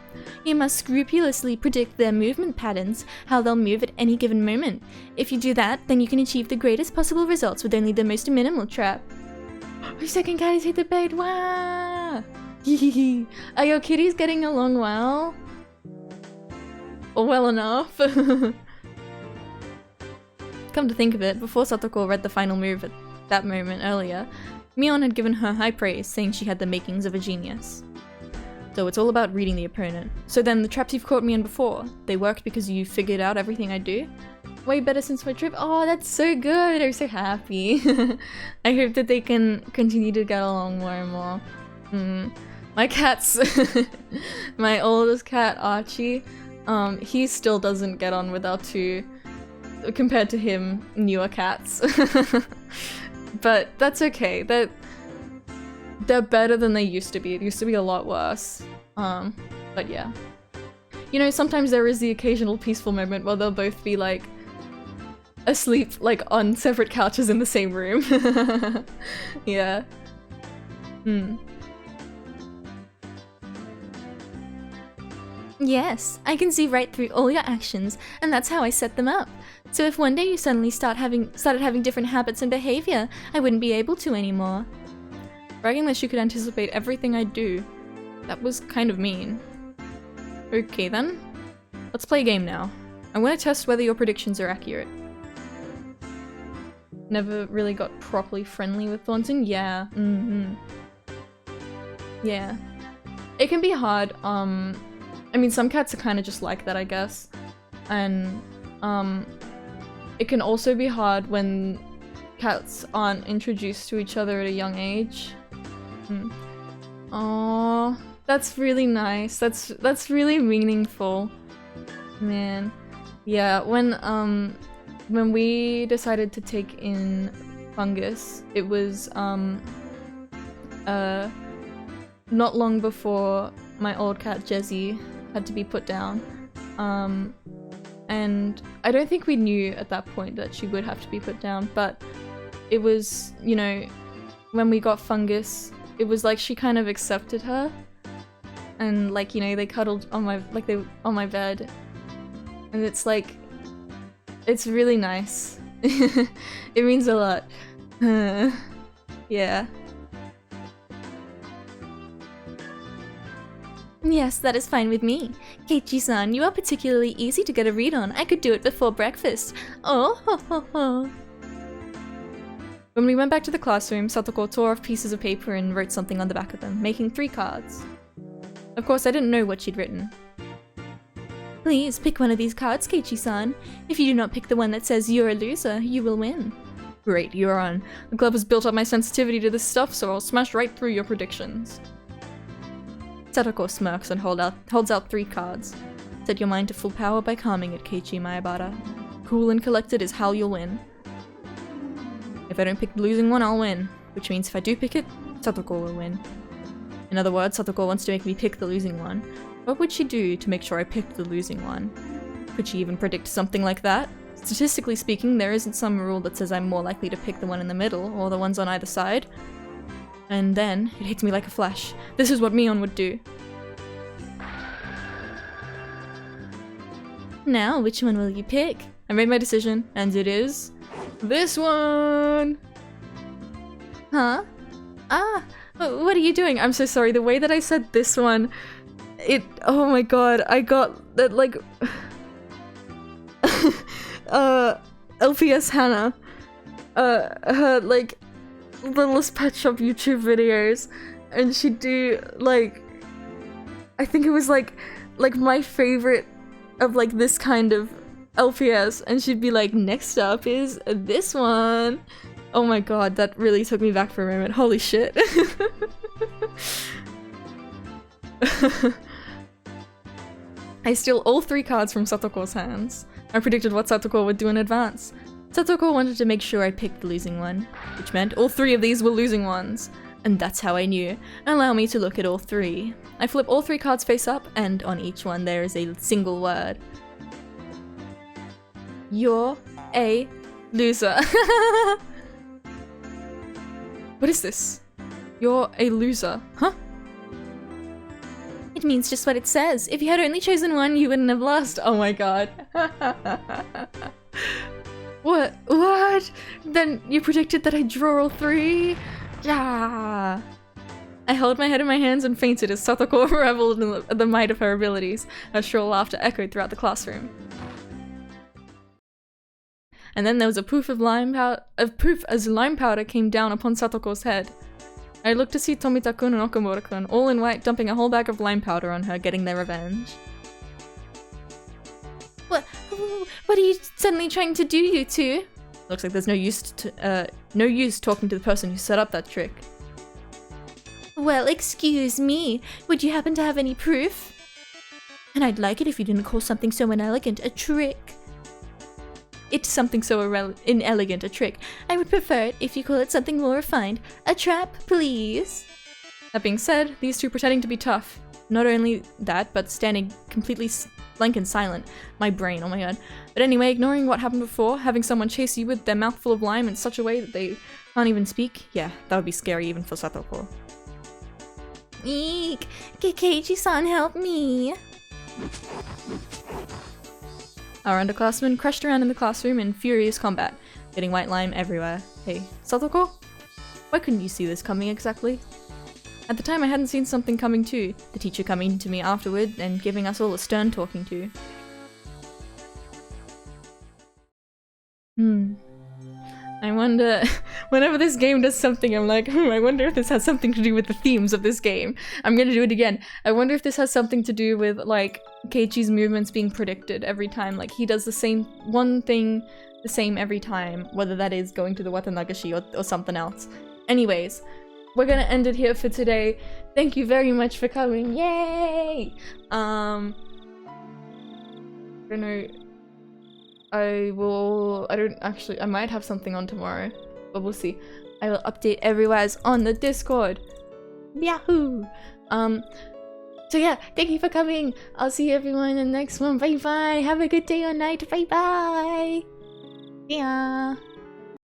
You must scrupulously predict their movement patterns, how they'll move at any given moment. If you do that, then you can achieve the greatest possible results with only the most minimal trap. Our second cat has hit the bed, wow! Are your kitties getting along well? Or well enough? Come to think of it, before Satoko read the final move at that moment earlier, Mion had given her high praise, saying she had the makings of a genius. So it's all about reading the opponent. So then, the traps you've caught me in before, they worked because you figured out everything I do? Way better since my trip? Oh, that's so good! I'm so happy. I hope that they can continue to get along more and more. My cats, my oldest cat, Archie, he still doesn't get on with our two, compared to him, newer cats. But that's okay. They're better than they used to be. It used to be a lot worse. But yeah. You know, sometimes there is the occasional peaceful moment where they'll both be like asleep like on separate couches in the same room. Yeah. Yes, I can see right through all your actions, and that's how I set them up. So if one day you suddenly started having different habits and behavior, I wouldn't be able to anymore. Bragging that she could anticipate everything I do. That was kind of mean. Okay then. Let's play a game now. I want to test whether your predictions are accurate. Never really got properly friendly with Thornton? Yeah. Yeah. It can be hard, I mean, some cats are kind of just like that, I guess. And, it can also be hard when cats aren't introduced to each other at a young age. Aww, that's really nice. That's really meaningful. Man. Yeah, when we decided to take in Fungus, it was, not long before my old cat Jessie had to be put down. And I don't think we knew at that point that she would have to be put down, but it was, you know, when we got Fungus, it was like she kind of accepted her, and like, you know, they cuddled on my, like they on my bed, and it's like, it's really nice. It means a lot. Yeah. Yes, that is fine with me. Keiichi-san, you are particularly easy to get a read on. I could do it before breakfast. Oh, ho, ho, ho. When we went back to the classroom, Satoko tore off pieces of paper and wrote something on the back of them, making 3 cards. Of course, I didn't know what she'd written. Please pick one of these cards, Keiichi-san. If you do not pick the one that says you're a loser, you will win. Great, you're on. The club has built up my sensitivity to this stuff, so I'll smash right through your predictions. Satoko smirks and holds out 3 cards. Set your mind to full power by calming it, Keiichi Maebara. Cool and collected is how you'll win. If I don't pick the losing one, I'll win. Which means if I do pick it, Satoko will win. In other words, Satoko wants to make me pick the losing one. What would she do to make sure I picked the losing one? Could she even predict something like that? Statistically speaking, there isn't some rule that says I'm more likely to pick the one in the middle, or the ones on either side. And then, it hits me like a flash. This is what Mion would do. Now, which one will you pick? I made my decision, and it is... this one! Huh? Ah! What are you doing? I'm so sorry, the way that I said this one... oh my god, I got that, like... LPS Hannah. Her, like, Littlest Pet Shop YouTube videos. And she'd do, like... I think it was, like my favorite of, like, this kind of LPS. And she'd be like, next up is this one. Oh my god, that really took me back for a moment. Holy shit. I steal all 3 cards from Satoko's hands. I predicted what Satoko would do in advance. Satoko wanted to make sure I picked the losing one, which meant all 3 of these were losing ones. And that's how I knew. Allow me to look at all 3. I flip all 3 cards face up, and on each one there is a single word. You're a loser. What is this? You're a loser. Huh? It means just what it says. If you had only chosen one, you wouldn't have lost. Oh my god. What? What? Then you predicted that I'd draw all 3? Yeah. I held my head in my hands and fainted as Satoko reveled in the might of her abilities. Her shrill laughter echoed throughout the classroom. And then there was a poof as lime powder came down upon Satoko's head. I looked to see Tomita-kun and Okamura-kun, all in white, dumping a whole bag of lime powder on her, getting their revenge. What are you suddenly trying to do, you two? Looks like there's no use talking to the person who set up that trick. Well, excuse me. Would you happen to have any proof? And I'd like it if you didn't call something so inelegant a trick. It's something so inelegant a trick. I would prefer it if you call it something more refined. A trap, please. That being said, these two pretending to be tough. Not only that, but standing completely blank and silent. My brain, oh my god. But anyway, ignoring what happened before, having someone chase you with their mouth full of lime in such a way that they can't even speak, yeah, that would be scary even for Satoko. Eek! Keiichi-san, help me! Our underclassmen crashed around in the classroom in furious combat, getting white lime everywhere. Hey, Satoko? Why couldn't you see this coming exactly? At the time I hadn't seen something coming too, the teacher coming to me afterward and giving us all a stern talking to. I wonder, whenever this game does something I'm like, I wonder if this has something to do with the themes of this game. I'm gonna do it again. I wonder if this has something to do with like Keiichi's movements being predicted every time. Like he does the same one thing the same every time, whether that is going to the Watanagashi or something else. Anyways, we're gonna end it here for today. Thank you very much for coming. Yay! I might have something on tomorrow, but we'll see. I will update everywheres on the Discord. Yahoo! So yeah, thank you for coming. I'll see everyone in the next one. Bye bye. Have a good day or night. Bye bye. Yeah.